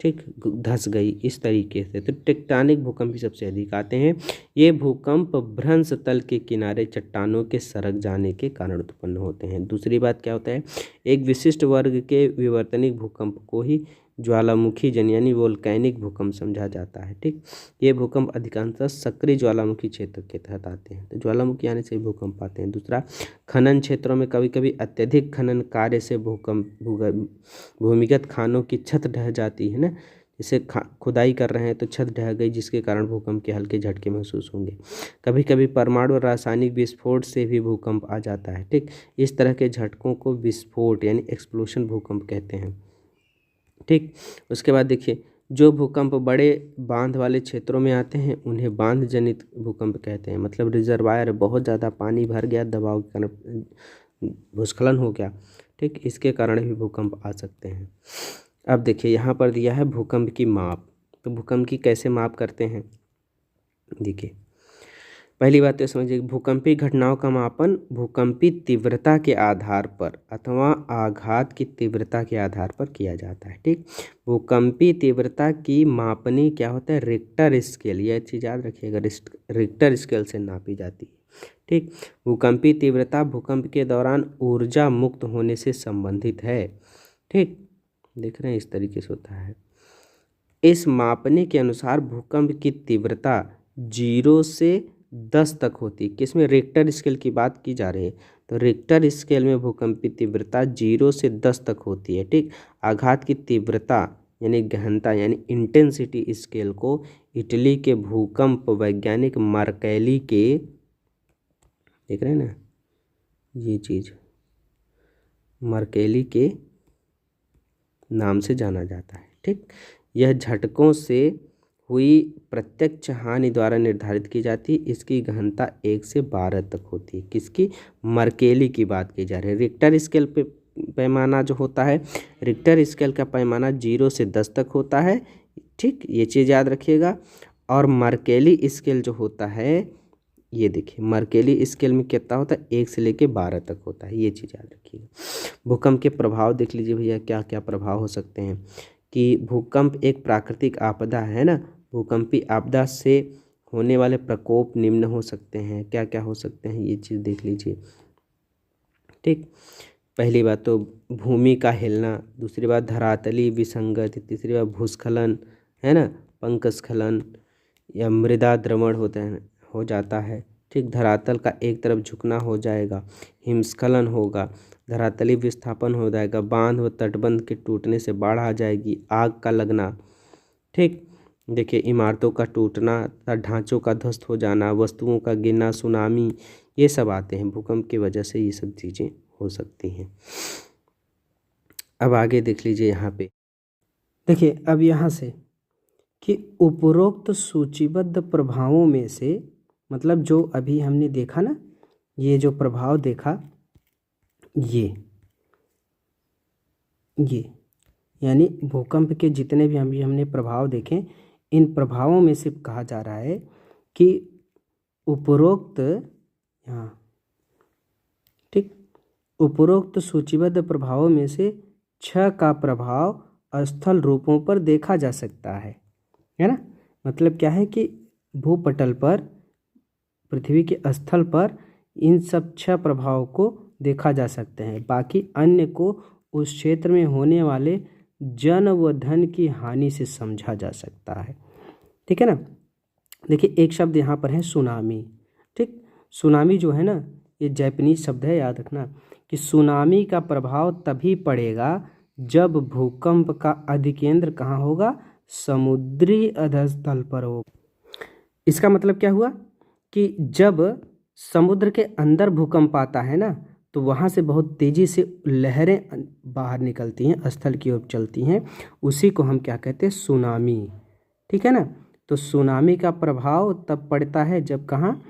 ठीक, धंस गई, इस तरीके से। तो टेक्टोनिक भूकंप ही सबसे अधिक आते हैं। ये भूकंप भ्रंश तल के किनारे चट्टानों के सरक जाने के कारण उत्पन्न होते हैं। दूसरी बात क्या होता है, एक विशिष्ट वर्ग के विवर्तनिक भूकंप को ही ज्वालामुखी जन यानी वोल्केनिक भूकंप समझा जाता है, ठीक। ये भूकंप अधिकांशतः सक्रिय ज्वालामुखी क्षेत्र के तहत आते हैं, तो ज्वालामुखी आने से भूकंप आते हैं। दूसरा, खनन क्षेत्रों में कभी कभी अत्यधिक खनन कार्य से भूमिगत खानों की छत ढह जाती है ना, जैसे खुदाई कर रहे हैं तो छत ढह गई, जिसके कारण भूकंप के हल्के झटके महसूस होंगे। कभी कभी परमाणु और रासायनिक विस्फोट से भी भूकंप आ जाता है, ठीक। इस तरह के झटकों को विस्फोट यानी एक्सप्लोशन भूकंप कहते हैं, ठीक। उसके बाद देखिए, जो भूकंप बड़े बांध वाले क्षेत्रों में आते हैं उन्हें बांध जनित भूकंप कहते हैं। मतलब रिजर्वायर बहुत ज़्यादा पानी भर गया, दबाव के कारण भूस्खलन हो गया, ठीक, इसके कारण भी भूकंप आ सकते हैं। अब देखिए यहाँ पर दिया है भूकंप की माप, तो भूकंप की कैसे माप करते हैं। देखिए पहली बात तो समझिए, भूकंपीय घटनाओं का मापन भूकंपी तीव्रता के आधार पर अथवा आघात की तीव्रता के आधार पर किया जाता है, ठीक। भूकंपीय तीव्रता की मापनी क्या होता है, रिक्टर स्केल, यह चीज़ याद रखिएगा, रिक्टर स्केल से नापी जाती है, ठीक। भूकंपीय तीव्रता भूकंप के दौरान ऊर्जा मुक्त होने से संबंधित है, ठीक। देख रहे हैं इस तरीके से होता है। इस मापने के अनुसार भूकंप की तीव्रता 0 से 10 तक होती है। किसमें, रिक्टर स्केल की बात की जा रही है, तो रिक्टर स्केल में भूकंप की तीव्रता 0 से 10 तक होती है, ठीक। आघात की तीव्रता यानी गहनता यानी इंटेंसिटी स्केल को इटली के भूकंप वैज्ञानिक मार्केली के, देख रहे हैं ना ये चीज़, मार्केली के नाम से जाना जाता है, ठीक। यह झटकों से हुई प्रत्यक्ष हानि द्वारा निर्धारित की जाती है। इसकी गहनता 1 से 12 तक होती है। किसकी, मार्केली की बात की जा रही है। रिक्टर स्केल पे पैमाना जो होता है, रिक्टर स्केल का पैमाना 0 से 10 तक होता है, ठीक, ये चीज़ याद रखिएगा। और मार्केली स्केल जो होता है, ये देखिए मार्केली स्केल में कितना होता है, 1 से लेके 12 तक होता है, ये चीज़ याद रखिएगा। भूकंप के प्रभाव देख लीजिए भैया, क्या क्या प्रभाव हो सकते हैं। कि भूकंप एक प्राकृतिक आपदा है ना, भूकंपी आपदा से होने वाले प्रकोप निम्न हो सकते हैं। क्या क्या हो सकते हैं ये चीज़ देख लीजिए, ठीक। पहली बात तो भूमि का हिलना, दूसरी बात धरातली विसंगति, तीसरी बात भूस्खलन है ना, पंकस्खलन या मृदा द्रवण हो जाता है, ठीक। धरातल का एक तरफ झुकना हो जाएगा, हिमस्खलन होगा, धरातली विस्थापन हो जाएगा, बांध व तटबंध के टूटने से बाढ़ आ जाएगी, आग का लगना, ठीक। देखिए इमारतों का टूटना, ढांचों का ध्वस्त हो जाना, वस्तुओं का गिरना, सुनामी, ये सब आते हैं भूकंप की वजह से, ये सब चीज़ें हो सकती हैं। अब आगे देख लीजिए यहाँ पे, देखिए अब यहाँ से कि उपरोक्त सूचीबद्ध प्रभावों में से, मतलब जो अभी हमने देखा ना, ये जो प्रभाव देखा, ये यानी भूकंप के जितने भी हमने प्रभाव देखे, इन प्रभावों में से कहा जा रहा है कि उपरोक्त, यहाँ ठीक, उपरोक्त सूचीबद्ध प्रभावों में से छह का प्रभाव स्थल रूपों पर देखा जा सकता है ना। मतलब क्या है कि भूपटल पर, पृथ्वी के स्थल पर इन सब छह प्रभावों को देखा जा सकते हैं, बाकी अन्य को उस क्षेत्र में होने वाले जन व धन की हानि से समझा जा सकता है। ठीक है ना। देखिए एक शब्द यहाँ पर है सुनामी। ठीक, सुनामी जो है ना, ये जापानीज शब्द है, याद रखना कि सुनामी का प्रभाव तभी पड़ेगा जब भूकंप का अधिकेंद्र कहाँ होगा, समुद्री अधस्तल पर होगा। इसका मतलब क्या हुआ कि जब समुद्र के अंदर भूकंप आता है ना, तो वहाँ से बहुत तेज़ी से लहरें बाहर निकलती हैं, स्थल की ओर चलती हैं, उसी को हम क्या कहते हैं, सुनामी। ठीक है ना। तो सुनामी का प्रभाव तब पड़ता है जब कहाँ,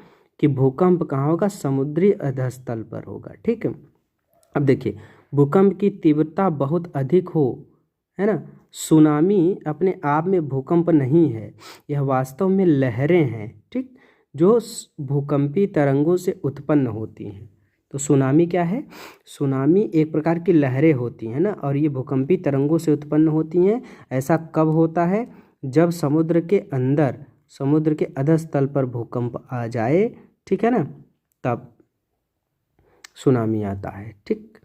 कि भूकंप कहाँ होगा, समुद्री अधस्तल पर होगा। ठीक है। अब देखिए भूकंप की तीव्रता बहुत अधिक हो, है ना। सुनामी अपने आप में भूकंप नहीं है, यह वास्तव में लहरें हैं, ठीक, जो भूकंपी तरंगों से उत्पन्न होती हैं। तो सुनामी क्या है, सुनामी एक प्रकार की लहरें होती हैं ना, और ये भूकंपी तरंगों से उत्पन्न होती हैं। ऐसा कब होता है, जब समुद्र के अंदर, समुद्र के अधस्तल पर भूकंप आ जाए, ठीक है ना, तब सुनामी आता है। ठीक,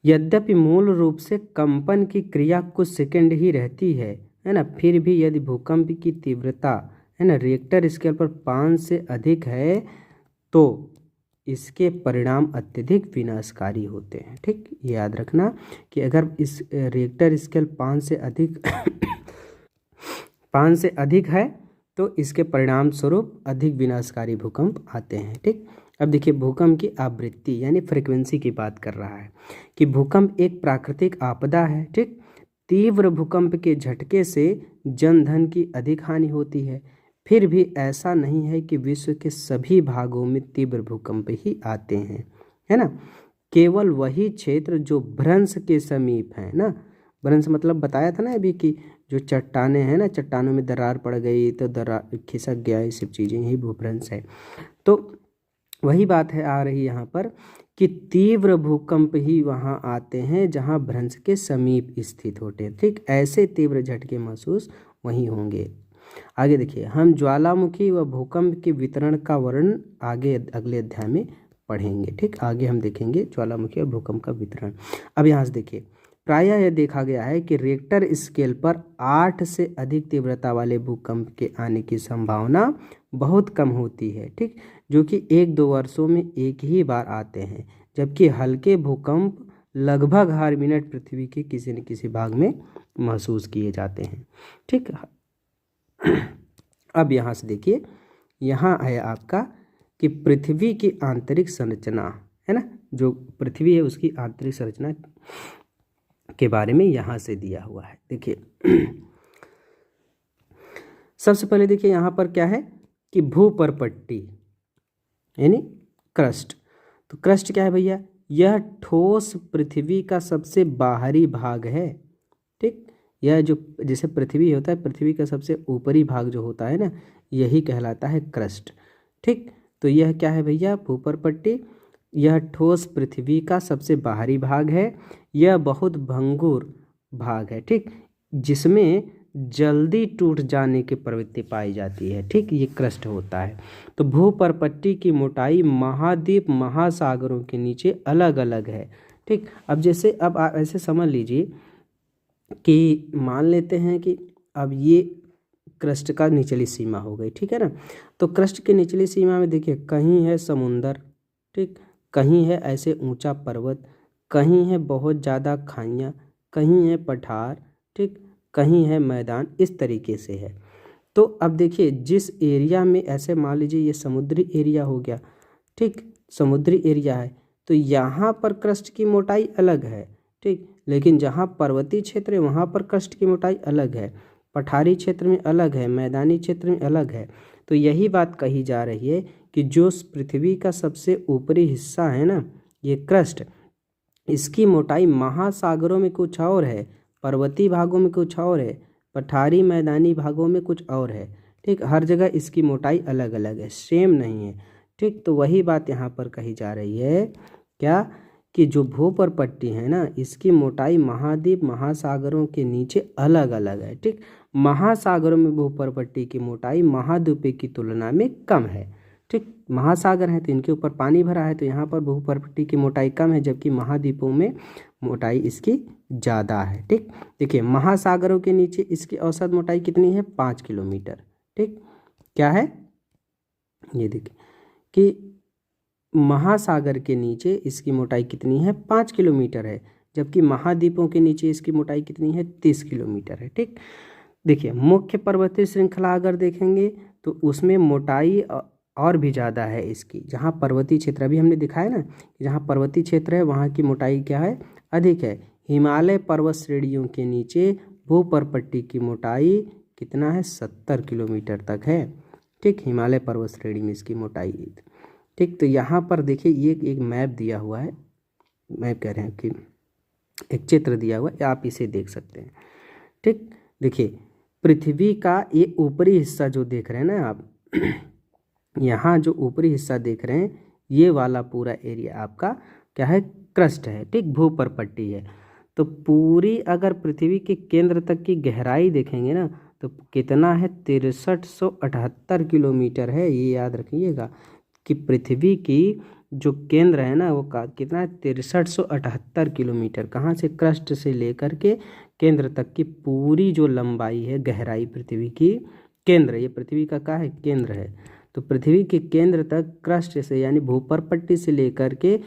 यद्यपि मूल रूप से कंपन की क्रिया कुछ सेकंड ही रहती है ना, फिर भी यदि भूकंप की तीव्रता, है ना, रिक्टर स्केल पर 5 से अधिक है तो इसके परिणाम अत्यधिक विनाशकारी होते हैं। ठीक, याद रखना कि अगर इस रिक्टर स्केल 5 से अधिक 5 से अधिक है तो इसके परिणाम स्वरूप अधिक विनाशकारी भूकंप आते हैं। ठीक, अब देखिए भूकंप की आवृत्ति यानी फ्रीक्वेंसी की बात कर रहा है कि भूकंप एक प्राकृतिक आपदा है। ठीक, तीव्र भूकंप के झटके से जन धन की अधिक हानि होती है, फिर भी ऐसा नहीं है कि विश्व के सभी भागों में तीव्र भूकंप ही आते हैं, है ना। केवल वही क्षेत्र जो भ्रंश के समीप है ना, भ्रंश मतलब बताया था ना अभी कि जो चट्टानें हैं ना, चट्टानों में दरार पड़ गई तो दरार खिसक गया, ये सब चीज़ें, यही भूभ्रंश है। तो वही बात है आ रही यहाँ पर कि तीव्र भूकंप ही वहाँ आते हैं जहाँ भ्रंश के समीप स्थित होते हैं। ठीक, ऐसे तीव्र झटके महसूस वहीं होंगे। आगे देखिए, हम ज्वालामुखी व भूकंप के वितरण का वर्णन आगे अगले अध्याय में पढ़ेंगे। ठीक, आगे हम देखेंगे ज्वालामुखी और भूकंप का वितरण। अब यहाँ से देखिए, प्रायः यह देखा गया है कि रिक्टर स्केल पर 8 से अधिक तीव्रता वाले भूकंप के आने की संभावना बहुत कम होती है। ठीक, जो कि 1-2 वर्षों में एक ही बार आते हैं, जबकि हल्के भूकंप लगभग हर मिनट पृथ्वी के किसी न किसी भाग में महसूस किए जाते हैं। ठीक, अब यहाँ से देखिए, यहाँ है आपका कि पृथ्वी की आंतरिक संरचना, है ना, जो पृथ्वी है उसकी आंतरिक संरचना के बारे में यहाँ से दिया हुआ है। देखिए सबसे पहले देखिए यहाँ पर क्या है कि भूपरपट्टी यानी क्रस्ट। तो क्रस्ट क्या है भैया, यह ठोस पृथ्वी का सबसे बाहरी भाग है। ठीक, यह जो जैसे पृथ्वी होता है, पृथ्वी का सबसे ऊपरी भाग जो होता है ना, यही कहलाता है क्रस्ट। ठीक, तो यह क्या है भैया, भूपरपट्टी, यह ठोस पृथ्वी का सबसे बाहरी भाग है। यह बहुत भंगुर भाग है, ठीक, जिसमें जल्दी टूट जाने की प्रवृत्ति पाई जाती है। ठीक, ये क्रस्ट होता है। तो भूपरपट्टी की मोटाई महाद्वीप महासागरों के नीचे अलग अलग है। ठीक, अब जैसे अब आप ऐसे समझ लीजिए कि मान लेते हैं कि अब ये क्रस्ट का निचली सीमा हो गई, ठीक है ना। तो क्रस्ट की निचली सीमा में देखिए, कहीं है समुंदर, ठीक, कहीं है ऐसे ऊंचा पर्वत, कहीं है बहुत ज़्यादा खाइयाँ, कहीं है पठार, ठीक, कहीं है मैदान, इस तरीके से है। तो अब देखिए जिस एरिया में, ऐसे मान लीजिए ये समुद्री एरिया हो गया, ठीक, समुद्री एरिया है, तो यहाँ पर क्रस्ट की मोटाई अलग है। ठीक, लेकिन जहाँ पर्वतीय क्षेत्र है वहाँ पर क्रस्ट की मोटाई अलग है, पठारी क्षेत्र में अलग है, मैदानी क्षेत्र में अलग है। तो यही बात कही जा रही है कि जो पृथ्वी का सबसे ऊपरी हिस्सा है ना, ये क्रस्ट, इसकी मोटाई महासागरों में कुछ और है, पर्वतीय भागों में कुछ और है, पठारी मैदानी भागों में कुछ और है। ठीक, हर जगह इसकी मोटाई अलग अलग है, सेम नहीं है। ठीक, तो वही बात यहाँ पर कही जा रही है क्या, कि जो भूपर पट्टी है ना, इसकी मोटाई महाद्वीप महासागरों के नीचे अलग अलग है। ठीक, महासागरों में भूपर पट्टी की मोटाई महाद्वीपों की तुलना में कम है। ठीक, महासागर है तो इनके ऊपर पानी भरा है, तो यहाँ पर भूपर पट्टी की मोटाई कम है, जबकि महाद्वीपों में मोटाई इसकी ज़्यादा है। ठीक, देखिए महासागरों के नीचे इसकी औसत मोटाई कितनी है? 5 किलोमीटर। ठीक, क्या है ये देखिए कि महासागर के नीचे इसकी मोटाई कितनी है? 5 किलोमीटर है, जबकि महाद्वीपों के नीचे इसकी मोटाई कितनी है? 30 किलोमीटर है। ठीक, देखिए मुख्य पर्वतीय श्रृंखला अगर देखेंगे तो उसमें मोटाई और भी ज़्यादा है इसकी। जहाँ पर्वतीय क्षेत्र अभी हमने दिखाया ना, जहाँ पर्वतीय क्षेत्र है वहाँ की मोटाई क्या है? अधिक है। हिमालय पर्वत श्रेणियों के नीचे भूपर पट्टी की मोटाई कितना है? 70 किलोमीटर तक है। ठीक, हिमालय पर्वत श्रेणी में इसकी मोटाई। ठीक, तो यहाँ पर देखिए ये एक मैप दिया हुआ है, मैप कह रहे हैं कि एक चित्र दिया हुआ है, आप इसे देख सकते हैं। ठीक, देखिए पृथ्वी का ये ऊपरी हिस्सा जो देख रहे हैं ना आप, यहाँ जो ऊपरी हिस्सा देख रहे हैं, ये वाला पूरा एरिया आपका क्या है? क्रस्ट है। ठीक, भूपर पट्टी है। तो पूरी अगर पृथ्वी के केंद्र तक की गहराई देखेंगे ना, तो कितना है? 6378 किलोमीटर है। ये याद रखिएगा कि पृथ्वी की जो केंद्र है ना वो कितना है? 6378 किलोमीटर। कहाँ से? क्रस्ट से लेकर के केंद्र तक की पूरी जो लंबाई है, गहराई पृथ्वी की केंद्र, ये पृथ्वी का क्या है? केंद्र है। तो पृथ्वी के केंद्र तक क्रस्ट से यानी भूपर पट्टी से लेकर के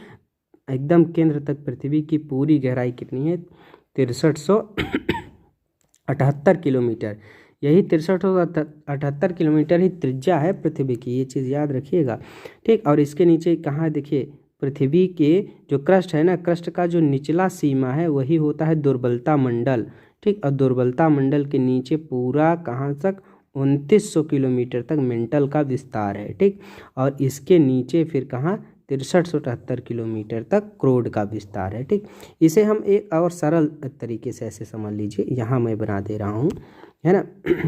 एकदम केंद्र तक पृथ्वी की पूरी गहराई कितनी है? 6378 किलोमीटर। यही 6378 किलोमीटर ही त्रिज्या है पृथ्वी की, ये चीज़ याद रखिएगा। ठीक, और इसके नीचे कहाँ देखिए पृथ्वी के जो क्रस्ट है ना, क्रस्ट का जो निचला सीमा है वही होता है दुर्बलता मंडल। ठीक, और दुर्बलता मंडल के नीचे पूरा कहाँ तक? 2900 किलोमीटर तक मेंटल का विस्तार है। ठीक, और इसके नीचे फिर कहाँ? 6378 किलोमीटर तक क्रोड का विस्तार है। ठीक, इसे हम एक और सरल तरीके से ऐसे समझ लीजिए, यहाँ मैं बना दे रहा हूँ, है ना।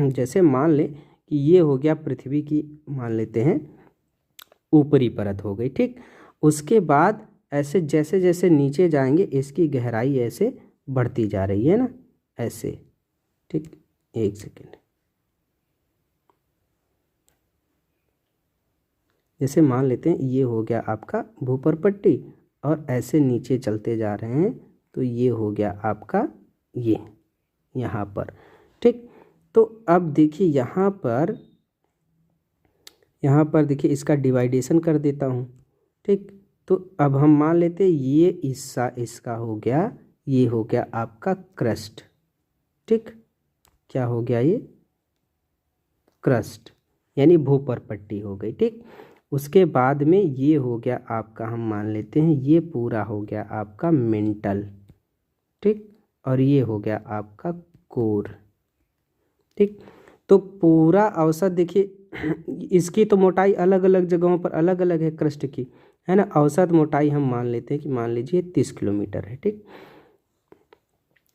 जैसे मान लें कि ये हो गया पृथ्वी की, मान लेते हैं ऊपरी परत हो गई। ठीक, उसके बाद ऐसे जैसे जैसे नीचे जाएंगे इसकी गहराई ऐसे बढ़ती जा रही है ना, ऐसे। ठीक, एक सेकेंड, जैसे मान लेते हैं ये हो गया आपका भूपर पट्टी और ऐसे नीचे चलते जा रहे हैं, तो ये हो गया आपका ये यहाँ पर। ठीक, तो अब देखिए यहाँ पर देखिए इसका डिवाइडेशन कर देता हूँ। ठीक, तो अब हम मान लेते हैं ये हिस्सा इसका हो गया, ये हो गया आपका क्रस्ट। ठीक, क्या हो गया? ये क्रस्ट यानी भूपर पट्टी हो गई। ठीक, उसके बाद में ये हो गया आपका, हम मान लेते हैं ये पूरा हो गया आपका मेंटल। ठीक, और ये हो गया आपका कोर। ठीक, तो पूरा औसत देखिए इसकी तो मोटाई अलग अलग जगहों पर अलग अलग है क्रस्ट की, है ना। औसत मोटाई हम मान लेते हैं कि मान लीजिए 30 किलोमीटर है। ठीक,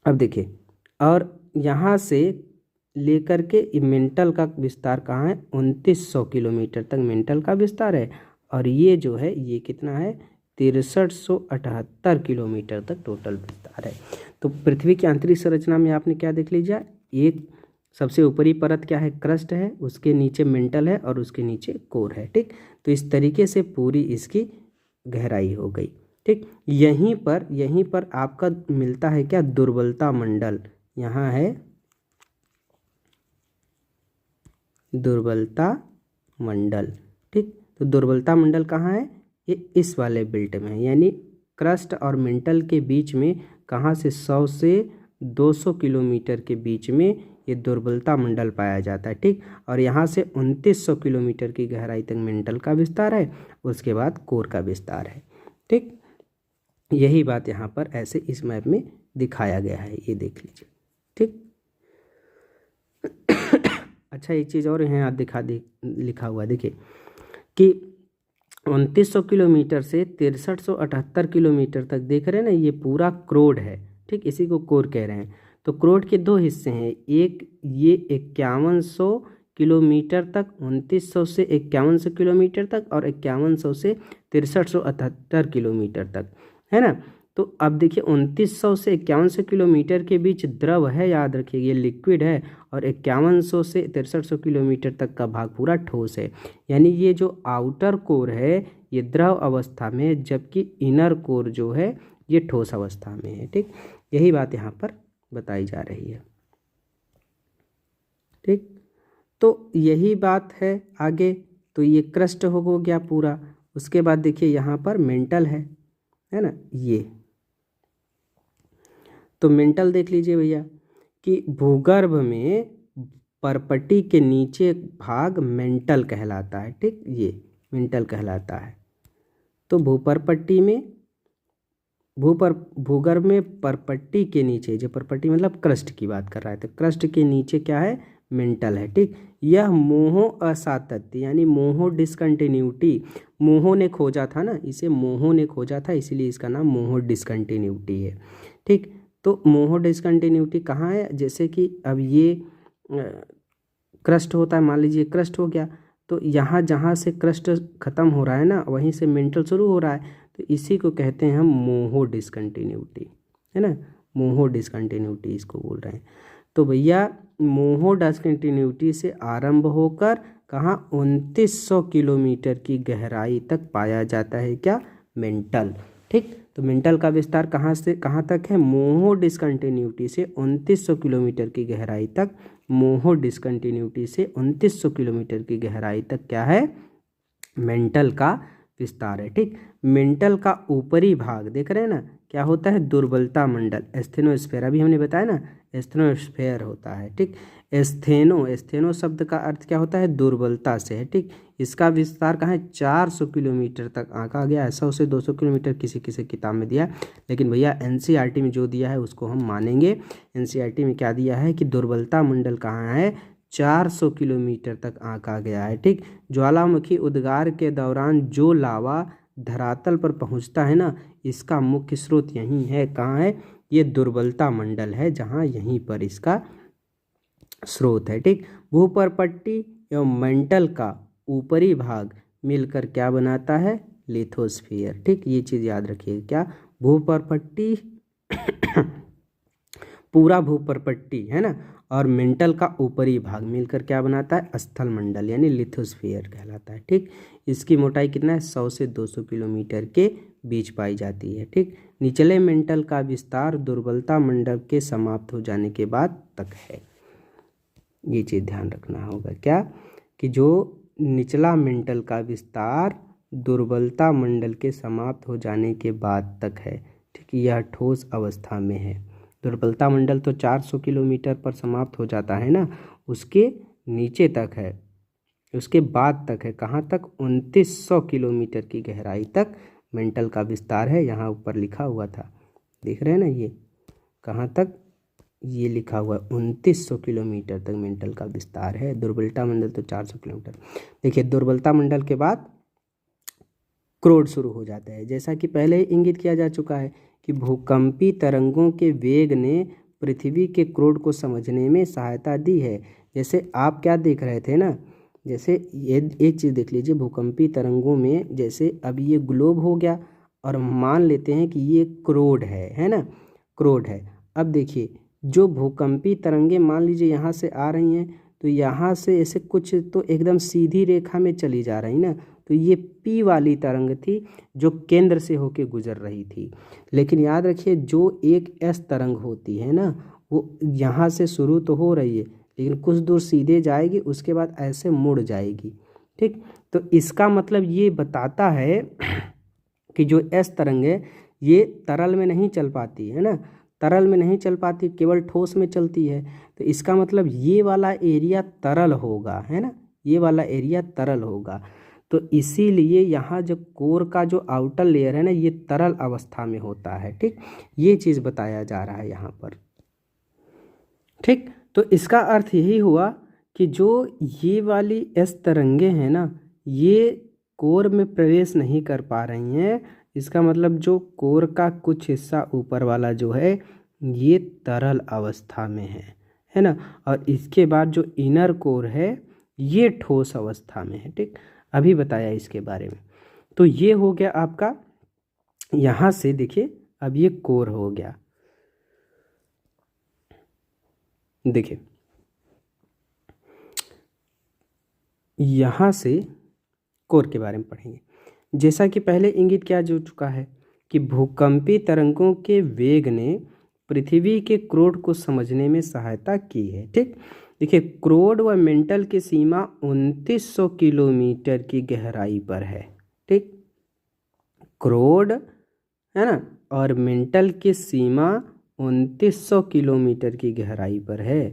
अब देखिए और यहाँ से लेकर के मेंटल का विस्तार कहाँ है? 2900 किलोमीटर तक मेंटल का विस्तार है, और ये जो है ये कितना है? 6378 किलोमीटर तक टोटल विस्तार है। तो पृथ्वी की आंतरिक संरचना में आपने क्या देख लीजिए, एक सबसे ऊपरी परत क्या है? क्रस्ट है, उसके नीचे मेंटल है और उसके नीचे कोर है। ठीक, तो इस तरीके से पूरी इसकी गहराई हो गई। ठीक, यहीं पर आपका मिलता है क्या? दुर्बलता मंडल। यहाँ है दुर्बलता मंडल। ठीक, तो दुर्बलता मंडल कहाँ है? ये इस वाले बेल्ट में है, यानी क्रस्ट और मेंटल के बीच में कहाँ से? 100 से 200 किलोमीटर के बीच में ये दुर्बलता मंडल पाया जाता है। ठीक, और यहाँ से 2900 किलोमीटर की गहराई तक मेंटल का विस्तार है, उसके बाद कोर का विस्तार है। ठीक, यही बात यहाँ पर ऐसे इस मैप में दिखाया गया है, ये देख लीजिए। ठीक, अच्छा एक चीज़ और यहाँ लिखा हुआ देखिए कि 2900 किलोमीटर से 6378 किलोमीटर तक देख रहे हैं ना, ये पूरा क्रोड है। ठीक, इसी को कोर कह रहे हैं। तो क्रोड के दो हिस्से हैं, एक ये 5100 किलोमीटर तक, 2900 से 5100 किलोमीटर तक, और 5100 से 6378 किलोमीटर तक, है ना। तो अब देखिए 2900 से 5100 किलोमीटर के बीच द्रव है, याद रखिए ये लिक्विड है, और 5100 से 6300 किलोमीटर तक का भाग पूरा ठोस है। यानी ये जो आउटर कोर है ये द्रव अवस्था में है, जबकि इनर कोर जो है ये ठोस अवस्था में है। ठीक, यही बात यहाँ पर बताई जा रही है। ठीक, तो यही बात है आगे। तो ये क्रस्ट हो गया पूरा। उसके बाद देखिए यहाँ पर मेंटल है ना ये। तो मेंटल देख लीजिए भैया कि भूगर्भ में परपटी के नीचे भाग मेंटल कहलाता है। ठीक, ये मेंटल कहलाता है। तो भूपरपट्टी में भूगर्भ में परपट्टी के नीचे, जो परपट्टी मतलब क्रस्ट की बात कर रहा है, तो क्रस्ट के नीचे क्या है, मेंटल है। ठीक, यह मोहो असातत्य यानी मोहो डिसकंटिन्यूटी, मोहो ने खोजा था ना, इसे मोहो ने खोजा था, इसीलिए इसका नाम मोहो डिसकंटिन्यूटी है। ठीक, तो मोहो डिसकंटिन्यूटी कहाँ है, जैसे कि अब ये क्रस्ट होता है, मान लीजिए क्रस्ट हो गया, तो यहाँ जहाँ से क्रस्ट खत्म हो रहा है ना वहीं से मेंटल शुरू हो रहा है, तो इसी को कहते हैं हम मोहो डिसकंटिन्यूटी, है ना, मोहो डिसकंटिन्यूटी इसको बोल रहे हैं। तो भैया मोहो डिसकंटिन्यूटी से आरंभ होकर कहाँ 2900 किलोमीटर की गहराई तक पाया जाता है क्या, मेंटल। ठीक, तो मेंटल का विस्तार कहाँ से कहाँ तक है, मोहो डिसकंटिन्यूटी से 2900 किलोमीटर की गहराई तक, मोहो डिसकंटिन्यूटी से 2900 किलोमीटर की गहराई तक क्या है, मेंटल का विस्तार है। ठीक, मेंटल का ऊपरी भाग देख रहे हैं ना क्या होता है, दुर्बलता मंडल, एस्थेनोस्फेयर, अभी हमने बताया ना एस्थेनोस्फेयर होता है। ठीक, एस्थेनो शब्द का अर्थ क्या होता है, दुर्बलता से है। ठीक, इसका विस्तार कहाँ है, 400 किलोमीटर तक आंका गया है। 100 से 200 किलोमीटर किसी किसी किताब में दिया है, लेकिन भैया एनसीईआरटी में जो दिया है उसको हम मानेंगे। एनसीईआरटी में क्या दिया है कि दुर्बलता मंडल कहाँ है, 400 किलोमीटर तक आंका गया है। ठीक, ज्वालामुखी उद्गार के दौरान जो लावा धरातल पर पहुंचता है ना, इसका मुख्य स्रोत यहीं है, कहाँ है, ये दुर्बलता मंडल है, जहाँ यहीं पर इसका स्रोत है। ठीक, भूपरपट्टी एवं मेंटल का ऊपरी भाग मिलकर क्या बनाता है, लिथोस्फीयर। ठीक, ये चीज़ याद रखिए, क्या, भूपरपट्टी पूरा भूपरपट्टी है ना, और मेंटल का ऊपरी भाग मिलकर क्या बनाता है, स्थल मंडल यानी लिथोस्फीयर कहलाता है। ठीक, इसकी मोटाई कितना है, 100 से 200 किलोमीटर के बीच पाई जाती है। ठीक, निचले मेंटल का विस्तार दुर्बलता मंडल के समाप्त हो जाने के बाद तक है। ये चीज़ ध्यान रखना होगा क्या, कि जो निचला मेंटल का विस्तार दुर्बलता मंडल के समाप्त हो जाने के बाद तक है। ठीक, यह ठोस अवस्था में है। दुर्बलता मंडल तो 400 किलोमीटर पर समाप्त हो जाता है ना, उसके नीचे तक है, उसके बाद तक है, कहाँ तक, 2900 किलोमीटर की गहराई तक मेंटल का विस्तार है। यहाँ ऊपर लिखा हुआ था, देख रहे हैं ना, ये कहाँ तक, ये लिखा हुआ है 2900 किलोमीटर तक मेंटल का विस्तार है। दुर्बलता मंडल तो 400 किलोमीटर। देखिए दुर्बलता मंडल के बाद क्रोड शुरू हो जाता है, जैसा कि पहले ही इंगित किया जा चुका है कि भूकंपी तरंगों के वेग ने पृथ्वी के क्रोड को समझने में सहायता दी है। जैसे आप क्या देख रहे थे ना, जैसे ये एक चीज़ देख लीजिए, भूकंपी तरंगों में जैसे अब ये ग्लोब हो गया और मान लेते हैं कि ये क्रोड है ना, क्रोड है। अब देखिए जो भूकंपी तरंगे मान लीजिए यहाँ से आ रही हैं, तो यहाँ से ऐसे कुछ तो एकदम सीधी रेखा में चली जा रही ना, तो ये पी वाली तरंग थी जो केंद्र से होके गुजर रही थी। लेकिन याद रखिए जो एक एस तरंग होती है ना, वो यहाँ से शुरू तो हो रही है लेकिन कुछ दूर सीधे जाएगी, उसके बाद ऐसे मुड़ जाएगी। ठीक, तो इसका मतलब ये बताता है कि जो एस तरंग है ये तरल में नहीं चल पाती है ना, तरल में नहीं चल पाती, केवल ठोस में चलती है। तो इसका मतलब ये वाला एरिया तरल होगा, है ना, ये वाला एरिया तरल होगा। तो इसीलिए यहाँ जो कोर का जो आउटर लेयर है ना, ये तरल अवस्था में होता है। ठीक, ये चीज़ बताया जा रहा है यहाँ पर। ठीक, तो इसका अर्थ यही हुआ कि जो ये वाली एस तरंगे हैं ना, ये कोर में प्रवेश नहीं कर पा रही हैं। इसका मतलब जो कोर का कुछ हिस्सा ऊपर वाला जो है ये तरल अवस्था में है ना, और इसके बाद जो इनर कोर है ये ठोस अवस्था में है। ठीक, अभी बताया इसके बारे में। तो ये हो गया आपका यहाँ से देखिए अब ये कोर हो गया। देखिए यहाँ से कोर के बारे में पढ़ेंगे। जैसा कि पहले इंगित किया जा चुका है कि भूकंपीय तरंगों के वेग ने पृथ्वी के क्रोड को समझने में सहायता की है। ठीक, देखिए क्रोड व मेंटल की सीमा 2900 किलोमीटर की गहराई पर है। ठीक, क्रोड है ना, और मेंटल की सीमा 2900 किलोमीटर की गहराई पर है।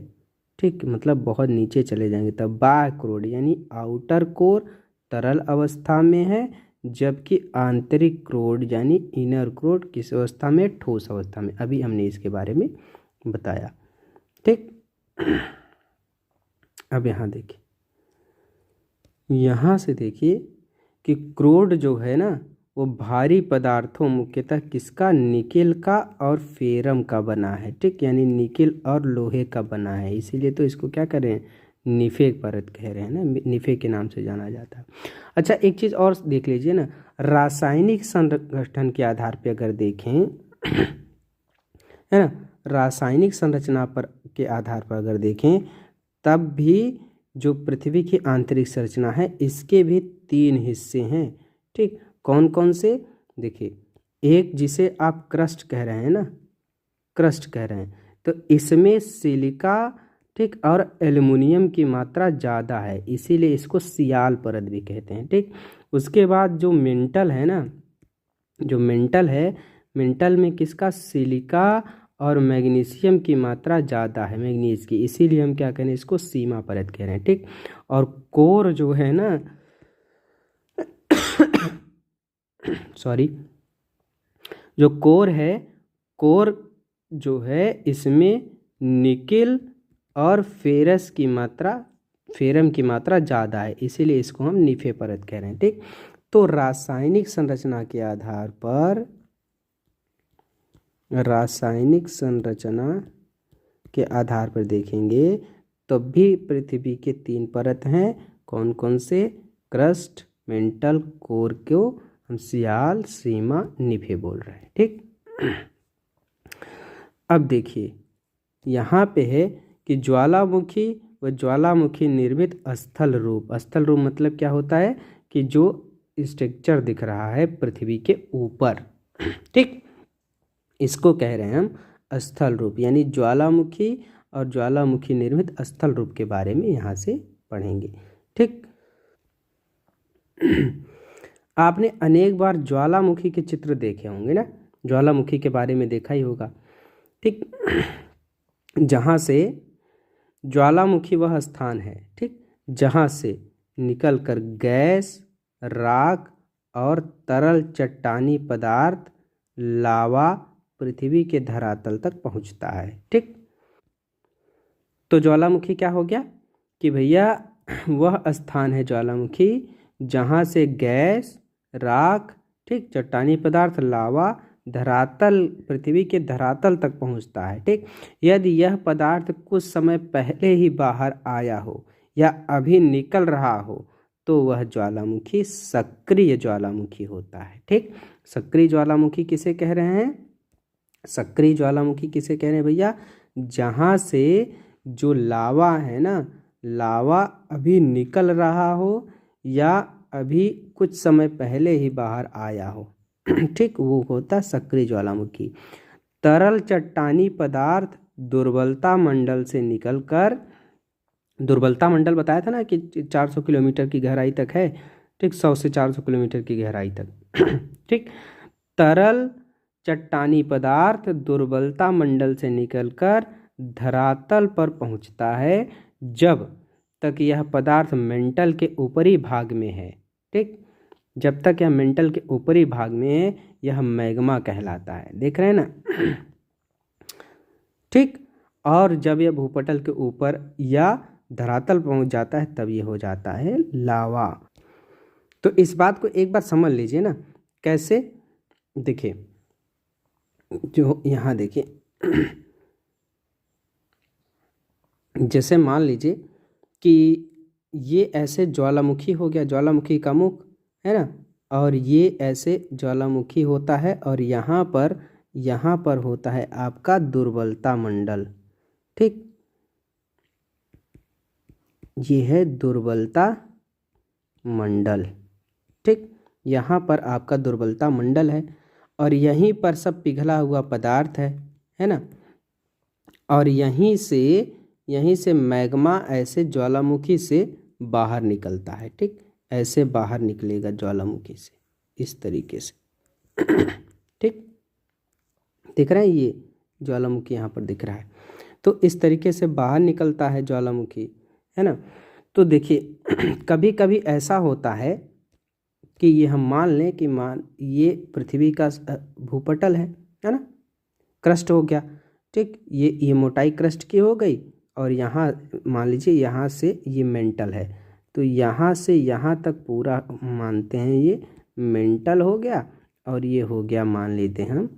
ठीक, मतलब बहुत नीचे चले जाएंगे तब। बाह्य क्रोड यानी आउटर कोर तरल अवस्था में है, जबकि आंतरिक क्रोड यानी इनर क्रोड किस अवस्था में? ठोस अवस्था में। अभी हमने इसके बारे में बताया। ठीक, अब यहाँ देखिए, यहाँ से देखिए कि क्रोड जो है ना वो भारी पदार्थों मुख्यतः किसका? निकेल का और फेरम का बना है। ठीक, यानी निकेल और लोहे का बना है, इसीलिए तो इसको क्या कर रहे हैं? निफे परत कह रहे हैं ना, निफे के नाम से जाना जाता है। अच्छा, एक चीज़ और देख लीजिए ना, रासायनिक संगठन के आधार पर अगर देखें है ना, रासायनिक संरचना पर के आधार पर अगर देखें तब भी जो पृथ्वी की आंतरिक संरचना है इसके भी 3 हिस्से हैं। ठीक, कौन कौन से? देखिए, एक जिसे आप क्रस्ट कह रहे हैं ना, क्रस्ट कह रहे हैं, तो इसमें सिलिका ठीक और एल्युमिनियम की मात्रा ज़्यादा है, इसीलिए इसको सियाल परत भी कहते हैं। ठीक, उसके बाद जो मेंटल है ना, जो मेंटल है, मेंटल में किसका? सिलिका और मैग्नीशियम की मात्रा ज़्यादा है, मैग्नीज की, इसीलिए हम क्या कह रहे हैं? इसको सीमा परत कह रहे हैं। ठीक, और कोर जो है ना सॉरी, जो कोर है, कोर जो है इसमें निकेल और फेरस की मात्रा, फेरम की मात्रा ज़्यादा है, इसीलिए इसको हम निफे परत कह रहे हैं। ठीक, तो रासायनिक संरचना के आधार पर, रासायनिक संरचना के आधार पर देखेंगे तो भी पृथ्वी के 3 परत हैं। कौन कौन से? क्रस्ट, मेंटल, कोर को हम सियाल, सीमा, निफे बोल रहे हैं। ठीक, अब देखिए यहाँ पे है कि ज्वालामुखी व ज्वालामुखी निर्मित स्थल रूप। स्थल रूप मतलब क्या होता है? कि जो स्ट्रक्चर दिख रहा है पृथ्वी के ऊपर, ठीक, इसको कह रहे हैं हम स्थल रूप, यानी ज्वालामुखी और ज्वालामुखी निर्मित स्थल रूप के बारे में यहाँ से पढ़ेंगे। ठीक, आपने अनेक बार ज्वालामुखी के चित्र देखे होंगे ना, ज्वालामुखी के बारे में देखा ही होगा। ठीक, जहाँ से ज्वालामुखी वह स्थान है, ठीक, जहाँ से निकलकर गैस, राख और तरल चट्टानी पदार्थ, लावा पृथ्वी के धरातल तक पहुँचता है। ठीक, तो ज्वालामुखी क्या हो गया कि भैया वह स्थान है ज्वालामुखी जहाँ से गैस, राख, ठीक, चट्टानी पदार्थ, लावा धरातल, पृथ्वी के धरातल तक पहुँचता है। ठीक, यदि यह पदार्थ कुछ समय पहले ही बाहर आया हो या अभी निकल रहा हो तो वह ज्वालामुखी सक्रिय ज्वालामुखी होता है। ठीक, सक्रिय ज्वालामुखी किसे कह रहे हैं? सक्रिय ज्वालामुखी किसे कह रहे हैं भैया? जहाँ से जो लावा है ना, लावा अभी निकल रहा हो या अभी कुछ समय पहले ही बाहर आया हो, ठीक, वो होता सक्रिय ज्वालामुखी। तरल चट्टानी पदार्थ दुर्बलता मंडल से निकलकर, दुर्बलता मंडल बताया था ना कि 400 किलोमीटर की गहराई तक है। ठीक, 100 से 400 किलोमीटर की गहराई तक। ठीक, तरल चट्टानी पदार्थ दुर्बलता मंडल से निकलकर धरातल पर पहुंचता है जब तक यह पदार्थ मेंटल के ऊपरी भाग में है। ठीक, जब तक यह मेंटल के ऊपरी भाग में है यह मैग्मा कहलाता है। देख रहे हैं ना? ठीक, और जब यह भूपटल के ऊपर या धरातल पहुंच जाता है तब ये हो जाता है लावा। तो इस बात को एक बार समझ लीजिए ना, कैसे? देखिए, जो यहाँ देखिए, जैसे मान लीजिए कि ये ऐसे ज्वालामुखी हो गया, ज्वालामुखी का मुख है ना, और ये ऐसे ज्वालामुखी होता है और यहाँ पर होता है आपका दुर्बलता मंडल। ठीक, ये है दुर्बलता मंडल। ठीक, यहाँ पर आपका दुर्बलता मंडल है और यहीं पर सब पिघला हुआ पदार्थ है ना। और यहीं से मैग्मा ऐसे ज्वालामुखी से बाहर निकलता है। ठीक, ऐसे बाहर निकलेगा ज्वालामुखी से इस तरीके से। ठीक, दिख रहा है, ये ज्वालामुखी यहाँ पर दिख रहा है। तो इस तरीके से बाहर निकलता है ज्वालामुखी, है ना। तो देखिए कभी कभी ऐसा होता है कि ये हम मान लें कि ये पृथ्वी का भूपटल है ना, क्रस्ट हो गया। ठीक, ये मोटाई क्रस्ट की हो गई और यहाँ मान लीजिए यहाँ से ये मेंटल है, तो यहाँ से यहाँ तक पूरा मानते हैं ये मेंटल हो गया और ये हो गया मान लेते हैं हम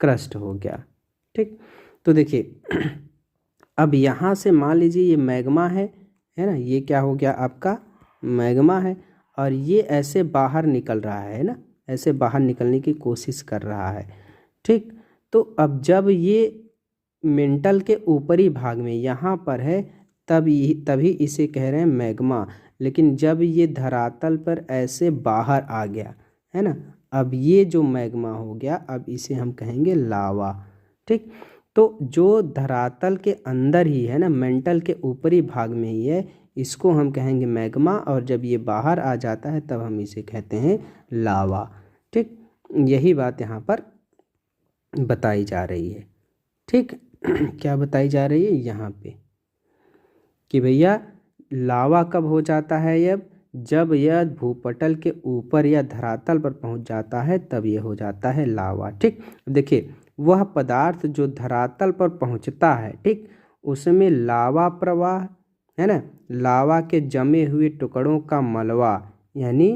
क्रस्ट हो गया। ठीक, तो देखिए अब यहाँ से मान लीजिए ये मैग्मा है ना, ये क्या हो गया आपका मैग्मा है और ये ऐसे बाहर निकल रहा है ना, ऐसे बाहर निकलने की कोशिश कर रहा है। ठीक, तो अब जब ये मेंटल के ऊपरी भाग में यहाँ पर है तभी इसे कह रहे हैं मैग्मा। लेकिन जब ये धरातल पर ऐसे बाहर आ गया है ना, अब ये जो मैग्मा हो गया, अब इसे हम कहेंगे लावा। ठीक, तो जो धरातल के अंदर ही है ना, मेंटल के ऊपरी भाग में ही है, इसको हम कहेंगे मैग्मा और जब ये बाहर आ जाता है तब हम इसे कहते हैं लावा। ठीक, यही बात यहाँ पर बताई जा रही है। ठीक, क्या बताई जा रही है यहाँ पे कि भैया लावा कब हो जाता है, जब यह भूपटल के ऊपर या धरातल पर पहुँच जाता है तब यह हो जाता है लावा। ठीक, देखिए वह पदार्थ जो धरातल पर पहुँचता है, ठीक, उसमें लावा प्रवाह है ना, लावा के जमे हुए टुकड़ों का मलबा यानी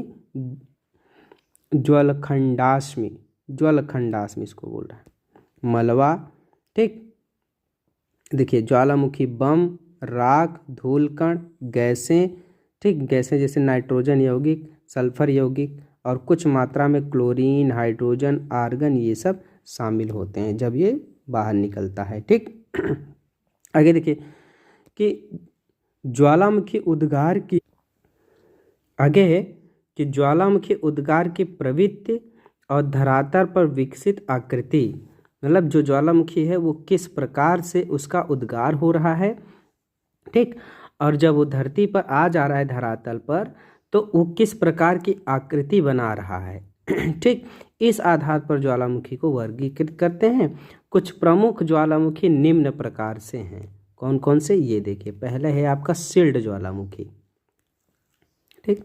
ज्वलखंडाश्मि इसको बोल रहा है मलबा। ठीक, देखिए ज्वालामुखी बम, राख, धूलकण, गैसें, ठीक, गैसें जैसे नाइट्रोजन यौगिक, सल्फर यौगिक और कुछ मात्रा में क्लोरीन, हाइड्रोजन, आर्गन, ये सब शामिल होते हैं जब ये बाहर निकलता है। ठीक, आगे देखिए कि ज्वालामुखी उद्गार की प्रवृत्ति और धरातल पर विकसित आकृति, मतलब जो ज्वालामुखी है वो किस प्रकार से उसका उद्गार हो रहा है। ठीक, और जब वो धरती पर आ जा रहा है धरातल पर तो वो किस प्रकार की आकृति बना रहा है। ठीक, इस आधार पर ज्वालामुखी को वर्गीकृत करते हैं। कुछ प्रमुख ज्वालामुखी निम्न प्रकार से हैं। कौन कौन से, ये देखिए, पहले है आपका सिल्ड ज्वालामुखी। ठीक,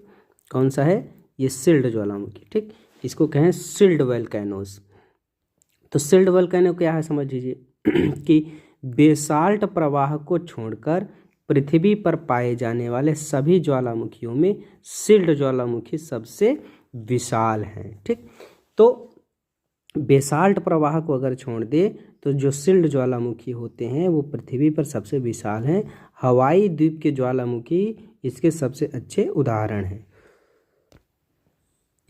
कौन सा है, ये सिल्ड ज्वालामुखी। ठीक, इसको कहें सिल्ड वोल्केनोस। तो सिल्ड वोल्केनो क्या है समझ लीजिए कि बेसाल्ट प्रवाह को छोड़कर पृथ्वी पर पाए जाने वाले सभी ज्वालामुखियों में सिल्ड ज्वालामुखी सबसे विशाल हैं। ठीक, तो बेसाल्ट प्रवाह को अगर छोड़ दे तो जो सिल्ड ज्वालामुखी होते हैं वो पृथ्वी पर सबसे विशाल हैं। हवाई द्वीप के ज्वालामुखी इसके सबसे अच्छे उदाहरण हैं।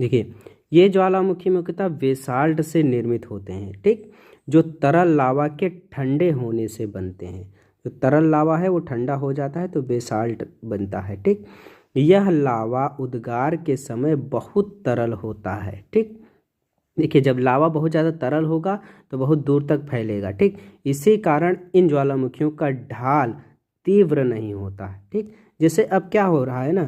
देखिए ये ज्वालामुखी मुख्यतः बेसाल्ट से निर्मित होते हैं। ठीक, जो तरल लावा के ठंडे होने से बनते हैं। जो तरल लावा है वो ठंडा हो जाता है तो बेसाल्ट बनता है। ठीक, यह लावा उद्गार के समय बहुत तरल होता है। ठीक, देखिए जब लावा बहुत ज़्यादा तरल होगा तो बहुत दूर तक फैलेगा। ठीक, इसी कारण इन ज्वालामुखियों का ढाल तीव्र नहीं होता है। ठीक, जैसे अब क्या हो रहा है ना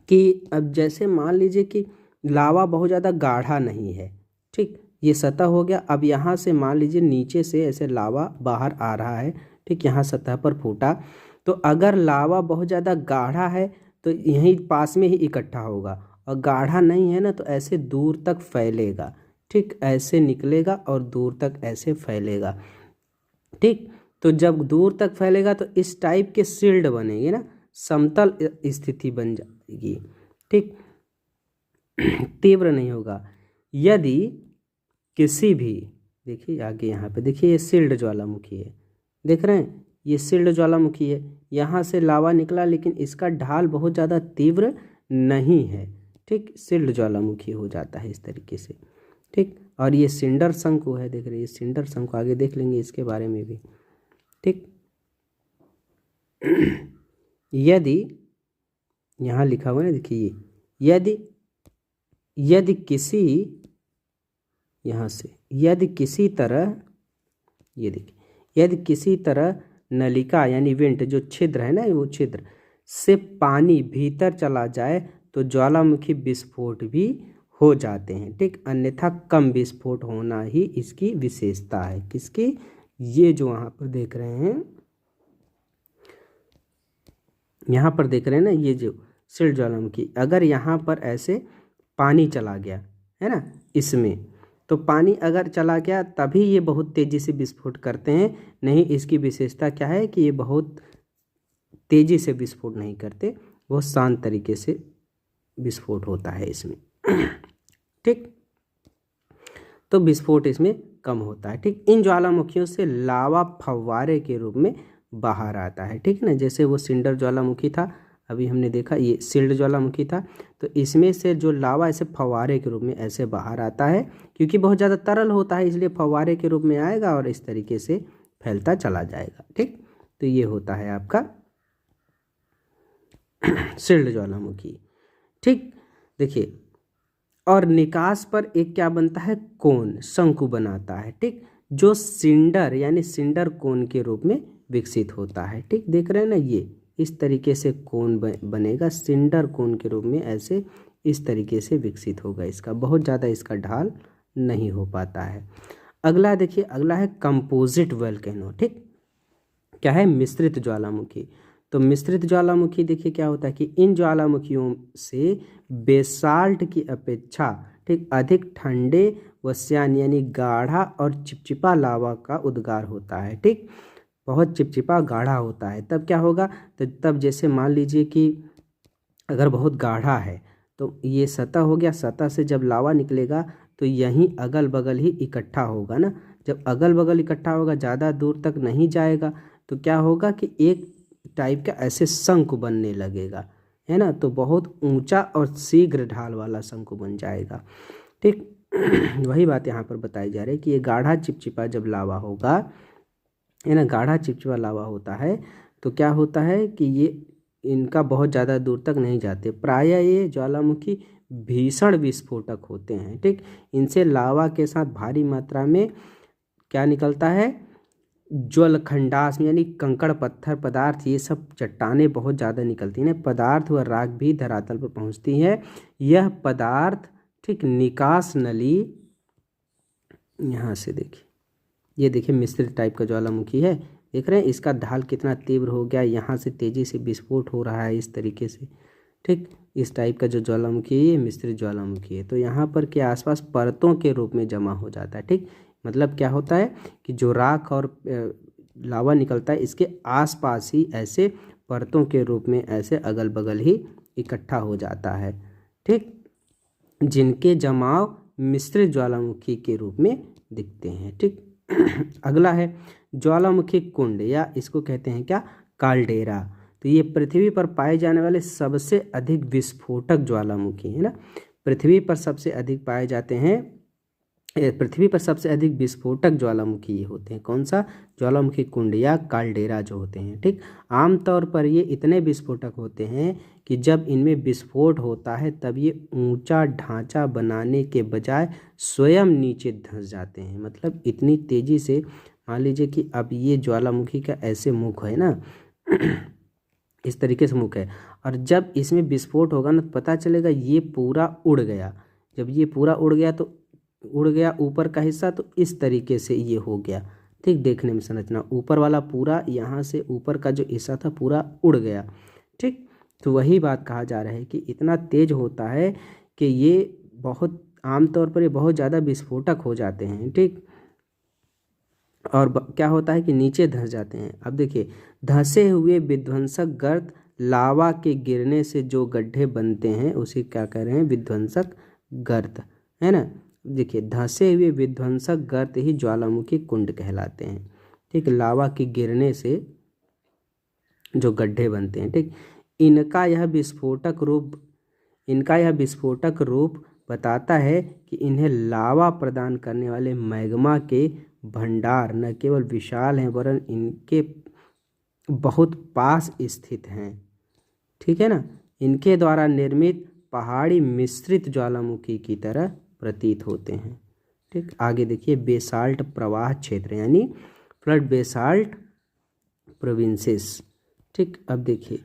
कि अब जैसे मान लीजिए कि लावा बहुत ज़्यादा गाढ़ा नहीं है। ठीक, ये सतह हो गया। अब यहाँ से मान लीजिए नीचे से ऐसे लावा बाहर आ रहा है। ठीक, यहाँ सतह पर फूटा, तो अगर लावा बहुत ज़्यादा गाढ़ा है तो यहीं पास में ही इकट्ठा होगा, और गाढ़ा नहीं है ना तो ऐसे दूर तक फैलेगा। ठीक, ऐसे निकलेगा और दूर तक ऐसे फैलेगा। ठीक, तो जब दूर तक फैलेगा तो इस टाइप के शील्ड बनेंगे ना, समतल स्थिति बन जाएगी। ठीक, तीव्र नहीं होगा। यदि किसी भी, देखिए आगे यहाँ पे देखिए ये शील्ड ज्वालामुखी है, देख रहे हैं, ये शील्ड ज्वालामुखी है। यहाँ से लावा निकला लेकिन इसका ढाल बहुत ज़्यादा तीव्र नहीं है। ठीक, सिल्ड ज्वालामुखी हो जाता है इस तरीके से। ठीक, और ये सिंडर शंकु है, देख रहे हैं ये सिंडर शंकु, आगे देख लेंगे इसके बारे में भी। ठीक, यदि यहाँ लिखा हुआ है ना, देखिए यदि यदि किसी, यहाँ से यदि किसी तरह, ये देखिए यदि किसी तरह नलिका यानी वेंट जो छिद्र है ना, वो छिद्र से पानी भीतर चला जाए तो ज्वालामुखी विस्फोट भी हो जाते हैं। ठीक, अन्यथा कम विस्फोट होना ही इसकी विशेषता है। किसकी? ये जो वहाँ पर देख रहे हैं, यहाँ पर देख रहे हैं ना, ये जो सिल्ड ज्वालामुखी, अगर यहाँ पर ऐसे पानी चला गया है ना इसमें, तो पानी अगर चला गया तभी ये बहुत तेज़ी से विस्फोट करते हैं। नहीं, इसकी विशेषता क्या है कि ये बहुत तेज़ी से विस्फोट नहीं करते, बहुत शांत तरीके से विस्फोट होता है इसमें। ठीक, तो विस्फोट इसमें कम होता है। ठीक, इन ज्वालामुखियों से लावा फव्वारे के रूप में बाहर आता है। ठीक ना, जैसे वो सिंडर ज्वालामुखी था, अभी हमने देखा ये सिल्ड ज्वालामुखी था, तो इसमें से जो लावा ऐसे फव्वारे के रूप में ऐसे बाहर आता है, क्योंकि बहुत ज़्यादा तरल होता है इसलिए फव्वारे के रूप में आएगा और इस तरीके से फैलता चला जाएगा। ठीक, तो ये होता है आपका सिल्ड ज्वालामुखी। ठीक, देखिए, और निकास पर एक क्या बनता है, कोन, शंकु बनाता है। ठीक, जो सिंडर यानी सिंडर कोन के रूप में विकसित होता है। ठीक, देख रहे हैं ना, ये इस तरीके से कोन बनेगा, सिंडर कोन के रूप में ऐसे इस तरीके से विकसित होगा। इसका बहुत ज़्यादा इसका ढाल नहीं हो पाता है। अगला देखिए, अगला है कंपोजिट वोल्केनो। ठीक, क्या है, मिश्रित ज्वालामुखी। तो मिश्रित ज्वालामुखी देखिए क्या होता है कि इन ज्वालामुखियों से बेसाल्ट की अपेक्षा ठीक अधिक ठंडे व श्यान यानी गाढ़ा और चिपचिपा लावा का उद्गार होता है। ठीक, बहुत चिपचिपा गाढ़ा होता है। तब क्या होगा, तो तब जैसे मान लीजिए कि अगर बहुत गाढ़ा है तो ये सतह हो गया, सतह से जब लावा निकलेगा तो यहीं अगल बगल ही इकट्ठा होगा ना। जब अगल बगल इकट्ठा होगा, ज़्यादा दूर तक नहीं जाएगा, तो क्या होगा कि एक टाइप का ऐसे शंकु बनने लगेगा, है ना। तो बहुत ऊंचा और शीघ्र ढाल वाला शंकु बन जाएगा। ठीक, वही बात यहाँ पर बताई जा रही है कि ये गाढ़ा चिपचिपा जब लावा होगा, है ना, गाढ़ा चिपचिपा लावा होता है, तो क्या होता है कि ये इनका बहुत ज़्यादा दूर तक नहीं जाते। प्रायः ये ज्वालामुखी भीषण विस्फोटक होते हैं। ठीक, इनसे लावा के साथ भारी मात्रा में क्या निकलता है, ज्वलखंडास यानी कंकड़ पत्थर पदार्थ, ये सब चट्टानें बहुत ज़्यादा निकलती हैं। पदार्थ व राख भी धरातल पर पहुंचती है। यह पदार्थ ठीक निकास नली, यहाँ से देखिए, ये देखिए मिश्रित टाइप का ज्वालामुखी है, देख रहे हैं इसका ढाल कितना तीव्र हो गया, यहाँ से तेज़ी से विस्फोट हो रहा है इस तरीके से। ठीक, इस टाइप का जो ज्वालामुखी है ये मिश्रित ज्वालामुखी है। तो यहाँ पर के आसपास परतों के रूप में जमा हो जाता है। ठीक, मतलब क्या होता है कि जो राख और लावा निकलता है इसके आसपास ही ऐसे परतों के रूप में ऐसे अगल बगल ही इकट्ठा हो जाता है। ठीक, जिनके जमाव मिश्रित ज्वालामुखी के रूप में दिखते हैं। ठीक, अगला है ज्वालामुखी कुंड, या इसको कहते हैं क्या, काल्डेरा। तो ये पृथ्वी पर पाए जाने वाले सबसे अधिक विस्फोटक ज्वालामुखी है ना। पृथ्वी पर सबसे अधिक पाए जाते हैं, पृथ्वी पर सबसे अधिक विस्फोटक ज्वालामुखी ये होते हैं। कौन सा, ज्वालामुखी कुंड या काल्डेरा जो होते हैं। ठीक, आमतौर पर ये इतने विस्फोटक होते हैं कि जब इनमें विस्फोट होता है तब ये ऊंचा ढांचा बनाने के बजाय स्वयं नीचे धंस जाते हैं। मतलब इतनी तेज़ी से, मान लीजिए कि अब ये ज्वालामुखी का ऐसे मुख है ना, इस तरीके से मुख है, और जब इसमें विस्फोट होगा ना तो पता चलेगा ये पूरा उड़ गया। जब ये पूरा उड़ गया तो उड़ गया ऊपर का हिस्सा, तो इस तरीके से ये हो गया। ठीक, देखने में संरचना ऊपर वाला पूरा, यहाँ से ऊपर का जो हिस्सा था पूरा उड़ गया। ठीक, तो वही बात कहा जा रहा है कि इतना तेज होता है कि ये बहुत आमतौर पर ये बहुत ज़्यादा विस्फोटक हो जाते हैं। ठीक, और क्या होता है कि नीचे धंस जाते हैं। अब देखिए, धंसे हुए विध्वंसक गर्त, लावा के गिरने से जो गड्ढे बनते हैं उसे क्या कह रहे हैं, विध्वंसक गर्त, है ना। देखिए, धंसे हुए विध्वंसक गर्त ही ज्वालामुखी कुंड कहलाते हैं। ठीक, लावा के गिरने से जो गड्ढे बनते हैं। ठीक, इनका यह विस्फोटक रूप इनका यह विस्फोटक रूप बताता है कि इन्हें लावा प्रदान करने वाले मैग्मा के भंडार न केवल विशाल हैं वरन इनके बहुत पास स्थित हैं। ठीक है ना, इनके द्वारा निर्मित पहाड़ी मिश्रित ज्वालामुखी की तरह प्रतीत होते हैं। ठीक, आगे देखिए बेसाल्ट प्रवाह क्षेत्र यानी फ्लड बेसाल्ट प्रोविंसेस। ठीक, अब देखिए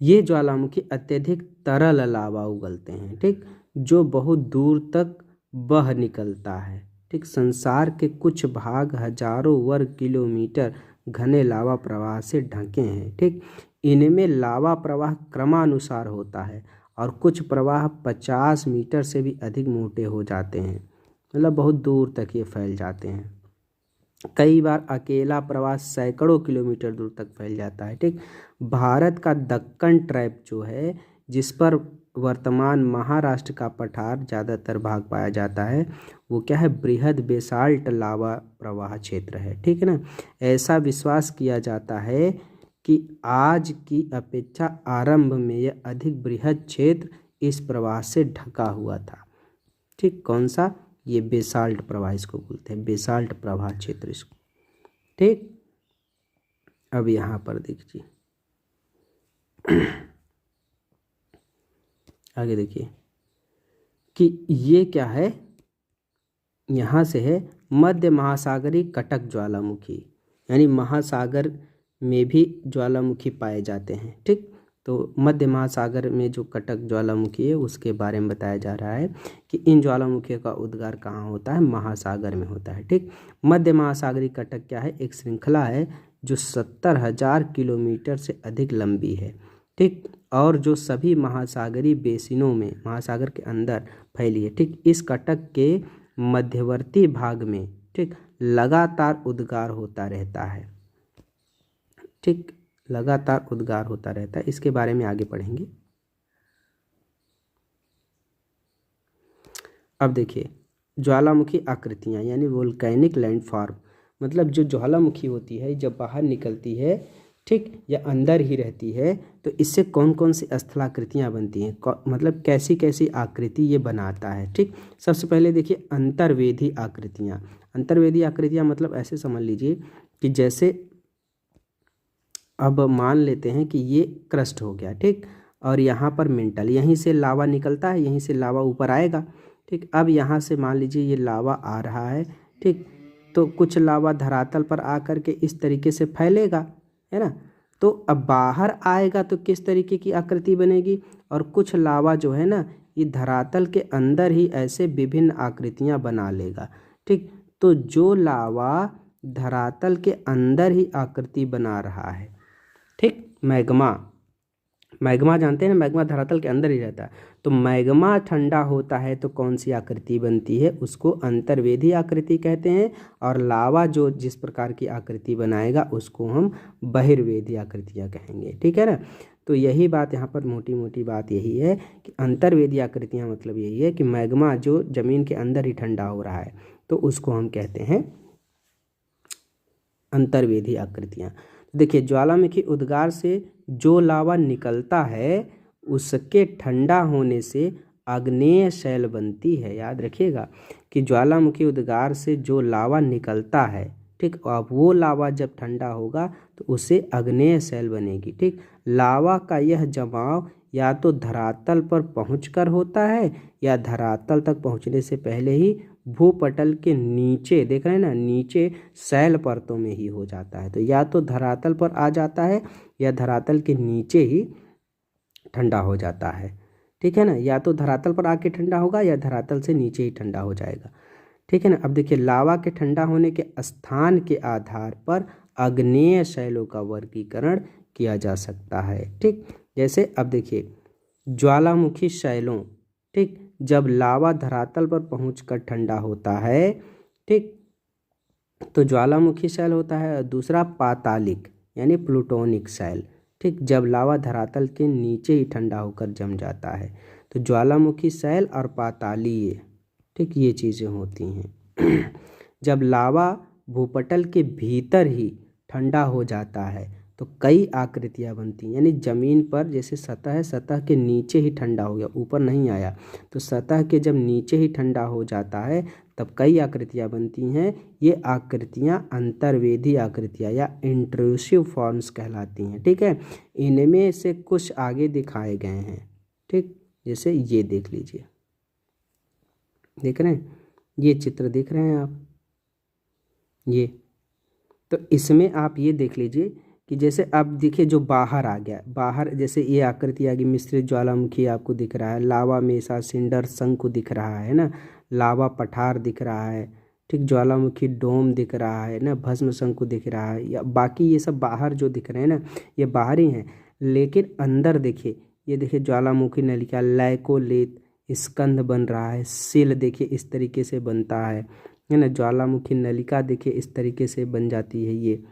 ये ज्वालामुखी अत्यधिक तरल लावा उगलते हैं। ठीक, जो बहुत दूर तक बह निकलता है। ठीक, संसार के कुछ भाग हजारों वर्ग किलोमीटर घने लावा प्रवाह से ढके हैं। ठीक, इनमें लावा प्रवाह क्रमानुसार होता है और कुछ प्रवाह 50 मीटर से भी अधिक मोटे हो जाते हैं, मतलब बहुत दूर तक ये फैल जाते हैं। कई बार अकेला प्रवाह सैकड़ों किलोमीटर दूर तक फैल जाता है। ठीक, भारत का दक्कन ट्रैप जो है, जिस पर वर्तमान महाराष्ट्र का पठार ज़्यादातर भाग पाया जाता है, वो क्या है, बृहद बेसाल्ट लावा प्रवाह क्षेत्र है। ठीक है ना, ऐसा विश्वास किया जाता है कि आज की अपेक्षा आरंभ में यह अधिक बृहद क्षेत्र इस प्रवाह से ढका हुआ था। ठीक, कौन सा, ये बेसाल्ट प्रवाह इसको बोलते हैं, बेसाल्ट प्रवाह क्षेत्र इसको। ठीक, अब यहाँ पर देखिए आगे देखिए कि ये क्या है, यहाँ से है मध्य महासागरीय कटक ज्वालामुखी, यानी महासागर में भी ज्वालामुखी पाए जाते हैं। ठीक, तो मध्य महासागर में जो कटक ज्वालामुखी है उसके बारे में बताया जा रहा है कि इन ज्वालामुखियों का उद्गार कहाँ होता है, महासागर में होता है। ठीक, मध्य महासागरीय कटक क्या है, एक श्रृंखला है जो 70,000 किलोमीटर से अधिक लंबी है। ठीक, और जो सभी महासागरीय बेसिनों में महासागर के अंदर फैली है। ठीक, इस कटक के मध्यवर्ती भाग में ठीक लगातार उद्गार होता रहता है। ठीक, लगातार उद्गार होता रहता है, इसके बारे में आगे पढ़ेंगे। अब देखिए ज्वालामुखी आकृतियाँ यानी वोल्केनिक लैंडफॉर्म, मतलब जो ज्वालामुखी होती है जब बाहर निकलती है, ठीक, या अंदर ही रहती है, तो इससे कौन कौन सी स्थलाकृतियाँ बनती हैं, मतलब कैसी कैसी आकृति ये बनाता है। ठीक, सबसे पहले देखिए अंतर्वेदी आकृतियाँ। अंतर्वेदी आकृतियाँ मतलब ऐसे समझ लीजिए कि जैसे अब मान लेते हैं कि ये क्रस्ट हो गया। ठीक, और यहाँ पर मेंटल, यहीं से लावा निकलता है, यहीं से लावा ऊपर आएगा। ठीक, अब यहाँ से मान लीजिए ये लावा आ रहा है। ठीक, तो कुछ लावा धरातल पर आकर के इस तरीके से फैलेगा, है ना, तो अब बाहर आएगा तो किस तरीके की आकृति बनेगी, और कुछ लावा जो है ना ये धरातल के अंदर ही ऐसे विभिन्न आकृतियाँ बना लेगा। ठीक, तो जो लावा धरातल के अंदर ही आकृति बना रहा है, ठीक, मैग्मा, मैग्मा जानते हैं ना, मैग्मा धरातल के अंदर ही रहता है, तो मैग्मा ठंडा होता है तो कौन सी आकृति बनती है, उसको अंतर्वेदी आकृति कहते हैं। और लावा जो जिस प्रकार की आकृति बनाएगा उसको हम बहिर्वेदी आकृतियाँ कहेंगे। ठीक है ना, तो यही बात यहाँ पर मोटी मोटी बात यही है कि अंतर्वेदी आकृतियाँ मतलब यही है कि मैग्मा जो जमीन के अंदर ही ठंडा हो रहा है तो उसको हम कहते हैं अंतर्वेदी आकृतियाँ। देखिए ज्वालामुखी उद्गार से जो लावा निकलता है उसके ठंडा होने से आग्नेय शैल बनती है। याद रखिएगा कि ज्वालामुखी उद्गार से जो लावा निकलता है, ठीक, अब वो लावा जब ठंडा होगा तो उससे आग्नेय शैल बनेगी। ठीक, लावा का यह जमाव या तो धरातल पर पहुंचकर होता है या धरातल तक पहुंचने से पहले ही भूपटल के नीचे, देख रहे हैं ना, नीचे शैल परतों में ही हो जाता है। तो या तो धरातल पर आ जाता है या धरातल के नीचे ही ठंडा हो जाता है। ठीक है ना, या तो धरातल पर आके ठंडा होगा या धरातल से नीचे ही ठंडा हो जाएगा। ठीक है ना, अब देखिए लावा के ठंडा होने के स्थान के आधार पर आग्नेय शैलों का वर्गीकरण किया जा सकता है। ठीक, जैसे अब देखिए ज्वालामुखी शैलों, ठीक, जब लावा धरातल पर पहुंचकर ठंडा होता है, ठीक, तो ज्वालामुखी शैल होता है। और दूसरा पातालिक यानी प्लूटोनिक शैल, ठीक, जब लावा धरातल के नीचे ही ठंडा होकर जम जाता है। तो ज्वालामुखी शैल और पातालीय, ठीक, ये चीज़ें होती हैं। जब लावा भूपटल के भीतर ही ठंडा हो जाता है तो कई आकृतियाँ बनती हैं। यानी ज़मीन पर जैसे सतह है, सतह के नीचे ही ठंडा हो गया, ऊपर नहीं आया, तो सतह के जब नीचे ही ठंडा हो जाता है तब कई आकृतियाँ बनती हैं। ये आकृतियाँ अंतर्वेधी आकृतियाँ या इंट्रूसिव फॉर्म्स कहलाती हैं। ठीक है, इनमें से कुछ आगे दिखाए गए हैं। ठीक, जैसे ये देख लीजिए, देख रहे हैं, ये चित्र देख रहे हैं आप, ये तो इसमें आप ये देख लीजिए कि जैसे अब देखिए जो बाहर आ गया, बाहर जैसे ये आकृति आ गई, मिश्रित ज्वालामुखी आपको दिख रहा है, लावा मेसा सिंडर शंकु दिख रहा है ना, लावा पठार दिख रहा है, ठीक, ज्वालामुखी डोम दिख रहा है ना, भस्म शंकु दिख रहा है, या बाकी ये सब बाहर जो दिख रहे हैं ना ये बाहरी हैं। लेकिन अंदर देखिए, ये देखिए ज्वालामुखी नलिका, लैकोलिथ स्कंद बन रहा है, सिल देखिए इस तरीके से बनता है ना, ज्वालामुखी नलिका देखिए इस तरीके से बन जाती है ये,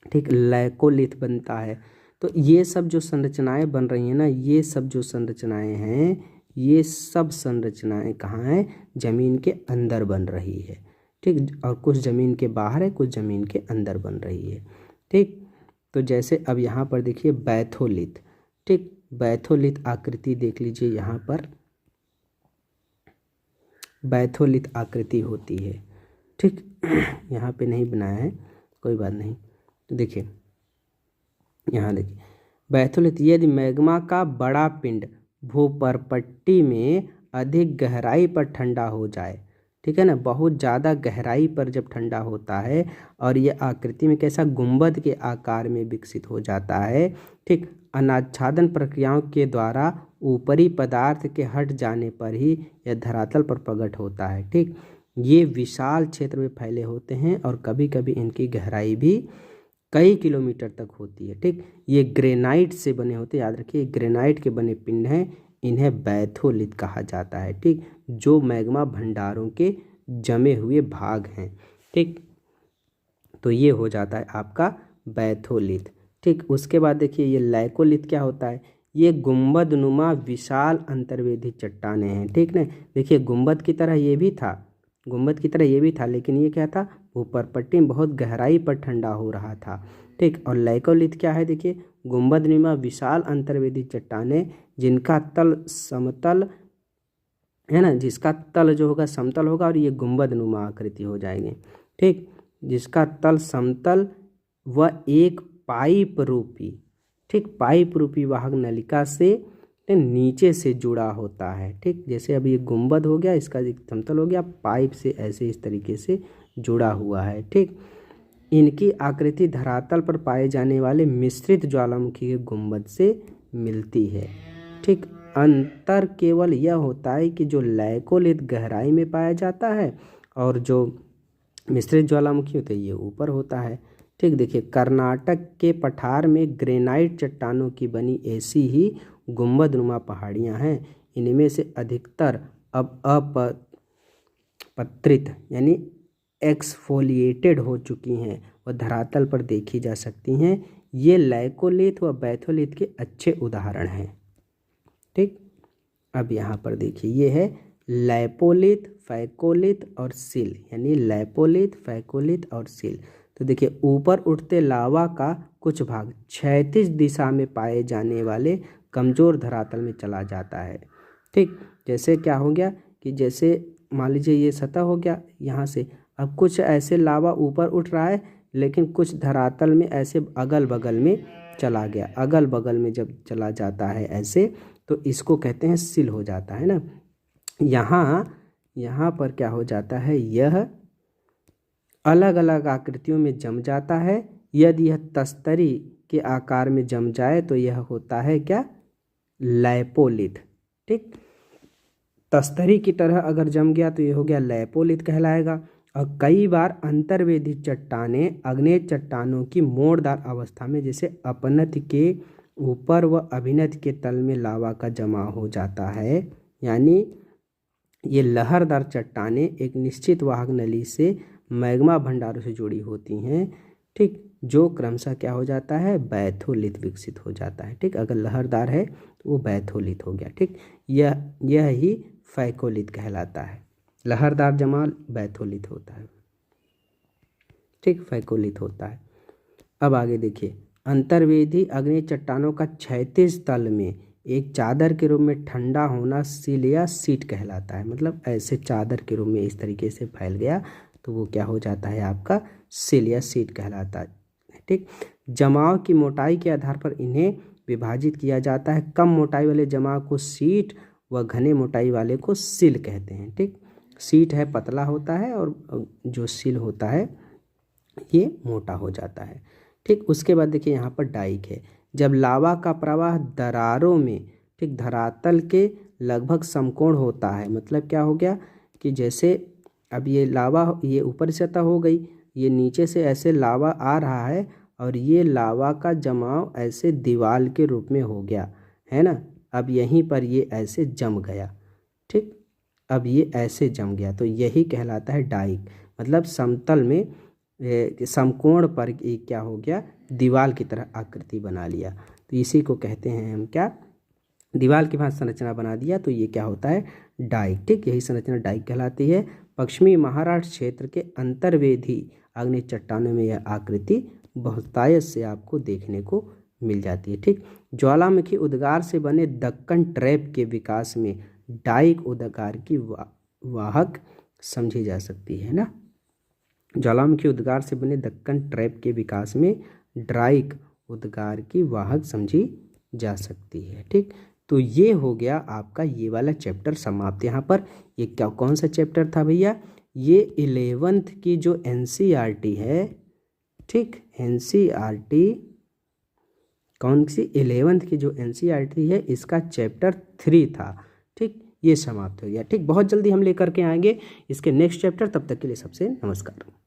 ठीक, लैकोलिथ बनता है। तो ये सब जो संरचनाएं बन रही हैं ना, ये सब जो संरचनाएं हैं, ये सब संरचनाएं कहाँ हैं, जमीन के अंदर बन रही है। ठीक, और कुछ ज़मीन के बाहर है, कुछ ज़मीन के अंदर बन रही है। ठीक, तो जैसे अब यहाँ पर देखिए बैथोलिथ, ठीक, बैथोलिथ आकृति देख लीजिए, यहाँ पर बैथोलिथ आकृति होती है। ठीक, यहाँ पे नहीं बनाया है, कोई बात नहीं। तो देखिए यहाँ देखिए बैथोलिथ, यदि मैग्मा का बड़ा पिंड भूपर्पट्टी में अधिक गहराई पर ठंडा हो जाए, ठीक है ना, बहुत ज़्यादा गहराई पर जब ठंडा होता है और ये आकृति में कैसा गुंबद के आकार में विकसित हो जाता है। ठीक, अनाच्छादन प्रक्रियाओं के द्वारा ऊपरी पदार्थ के हट जाने पर ही यह धरातल पर प्रकट होता है। ठीक, ये विशाल क्षेत्र में फैले होते हैं और कभी कभी इनकी गहराई भी कई किलोमीटर तक होती है। ठीक, ये ग्रेनाइट से बने होते हैं, याद रखिए ग्रेनाइट के बने पिंड हैं, इन्हें बैथोलिथ कहा जाता है। ठीक, जो मैग्मा भंडारों के जमे हुए भाग हैं। ठीक, तो ये हो जाता है आपका बैथोलिथ। ठीक, उसके बाद देखिए ये लैकोलिथ क्या होता है, ये गुंबद नुमा विशाल अंतर्वेदी चट्टानें हैं। ठीक ना, देखिए गुंबद की तरह ये भी था, गुंबद की तरह ये भी था, लेकिन ये क्या था, ऊपरपट्टी में बहुत गहराई पर ठंडा हो रहा था। ठीक, और लैकोलिथ क्या है, देखिए गुंबद नुमा विशाल अंतर्वेदी चट्टानें जिनका तल समतल है ना, जिसका तल जो होगा समतल होगा और ये गुंबद नुमा आकृति हो जाएंगे। ठीक, जिसका तल समतल व एक पाइप रूपी, ठीक, पाइप रूपी वाहक नलिका से नीचे से जुड़ा होता है। ठीक, जैसे अभी ये गुंबद हो गया, इसका समतल हो गया, पाइप से ऐसे इस तरीके से जुड़ा हुआ है। ठीक, इनकी आकृति धरातल पर पाए जाने वाले मिश्रित ज्वालामुखी के गुंबद से मिलती है। ठीक, अंतर केवल यह होता है कि जो लैकोलिथ गहराई में पाया जाता है और जो मिश्रित ज्वालामुखी होते हैं ये ऊपर होता है। ठीक, देखिए कर्नाटक के पठार में ग्रेनाइट चट्टानों की बनी ऐसी ही गुंबद नुमा पहाड़ियाँ हैं। इनमें से अधिकतर अब अपत्रित यानी एक्सफोलिएटेड हो चुकी हैं और धरातल पर देखी जा सकती हैं। ये लैकोलिथ व बैथोलिथ के अच्छे उदाहरण हैं। ठीक, अब यहाँ पर देखिए ये है लैपोलिथ, फैकोलिथ और सिल, यानी लैपोलिथ, फैकोलिथ और सिल। तो देखिए ऊपर उठते लावा का कुछ भाग क्षैतिज दिशा में पाए जाने वाले कमज़ोर धरातल में चला जाता है। ठीक, जैसे क्या हो गया कि जैसे मान लीजिए ये सतह हो गया यहाँ से, अब कुछ ऐसे लावा ऊपर उठ रहा है लेकिन कुछ धरातल में ऐसे अगल बगल में चला गया, अगल बगल में जब चला जाता है ऐसे, तो इसको कहते हैं सिल हो जाता है ना। यहाँ पर क्या हो जाता है, यह अलग अलग आकृतियों में जम जाता है। यदि यह तस्तरी के आकार में जम जाए तो यह होता है क्या, लैपोलिथ। ठीक, तस्तरी की तरह अगर जम गया तो यह हो गया लैपोलिथ कहलाएगा। और कई बार अंतर्वेदी चट्टानें अग्नेय चट्टानों की मोड़दार अवस्था में, जैसे अपनत के ऊपर व अभिनत के तल में लावा का जमा हो जाता है, यानी ये लहरदार चट्टानें एक निश्चित वाहक नली से मैग्मा भंडारों से जुड़ी होती हैं। ठीक, जो क्रमशः क्या हो जाता है, बैथोलिथ विकसित हो जाता है। ठीक, अगर लहरदार है तो वो बैथोलिथ हो गया। ठीक, यह ही फैकोलिथ कहलाता है। लहरदार जमा बैथोलिथ होता है। ठीक, फैकोलिथ होता है। अब आगे देखिए अंतर्वेदी अग्नि चट्टानों का क्षैतिज तल में एक चादर के रूप में ठंडा होना सिल या सीट कहलाता है। मतलब ऐसे चादर के रूप में इस तरीके से फैल गया तो वो क्या हो जाता है, आपका सिल या सीट कहलाता है। ठीक, जमाव की मोटाई के आधार पर इन्हें विभाजित किया जाता है। कम मोटाई वाले जमाव को सीट व घने मोटाई वाले को सिल कहते हैं। ठीक, सीट है पतला होता है और जो सिल होता है ये मोटा हो जाता है। ठीक, उसके बाद देखिए यहाँ पर डाइक है। जब लावा का प्रवाह दरारों में, ठीक, धरातल के लगभग समकोण होता है। मतलब क्या हो गया कि जैसे अब ये लावा ये ऊपर से सतह हो गई, ये नीचे से ऐसे लावा आ रहा है और ये लावा का जमाव ऐसे दीवार के रूप में हो गया है ना। अब यहीं पर ये ऐसे जम गया। ठीक, अब ये ऐसे जम गया तो यही कहलाता है डाइक। मतलब समतल में समकोण पर ये क्या हो गया, दीवार की तरह आकृति बना लिया। तो इसी को कहते हैं हम क्या, दीवार की भांति संरचना बना दिया तो ये क्या होता है, डाइक। ठीक, यही संरचना डाइक कहलाती है। पश्चिमी महाराष्ट्र क्षेत्र के अंतर्वेदी अग्नि चट्टानों में यह आकृति बहुतायत से आपको देखने को मिल जाती है। ठीक, ज्वालामुखी उद्गार से बने दक्कन ट्रैप के विकास में डाइक उद्गार की वाहक समझी जा सकती है ना। ज्वालामुखी उद्गार से बने दक्कन ट्रैप के विकास में डाइक उद्गार की वाहक समझी जा सकती है। ठीक, तो ये हो गया आपका ये वाला चैप्टर समाप्त। यहाँ पर ये क्या कौन सा चैप्टर था भैया, ये 11th की जो NCERT है, ठीक, NCERT कौन सी 11th की जो NCERT है इसका चैप्टर 3 था। ठीक, ये समाप्त हो गया। ठीक, बहुत जल्दी हम लेकर के आएंगे इसके नेक्स्ट चैप्टर। तब तक के लिए सबसे नमस्कार।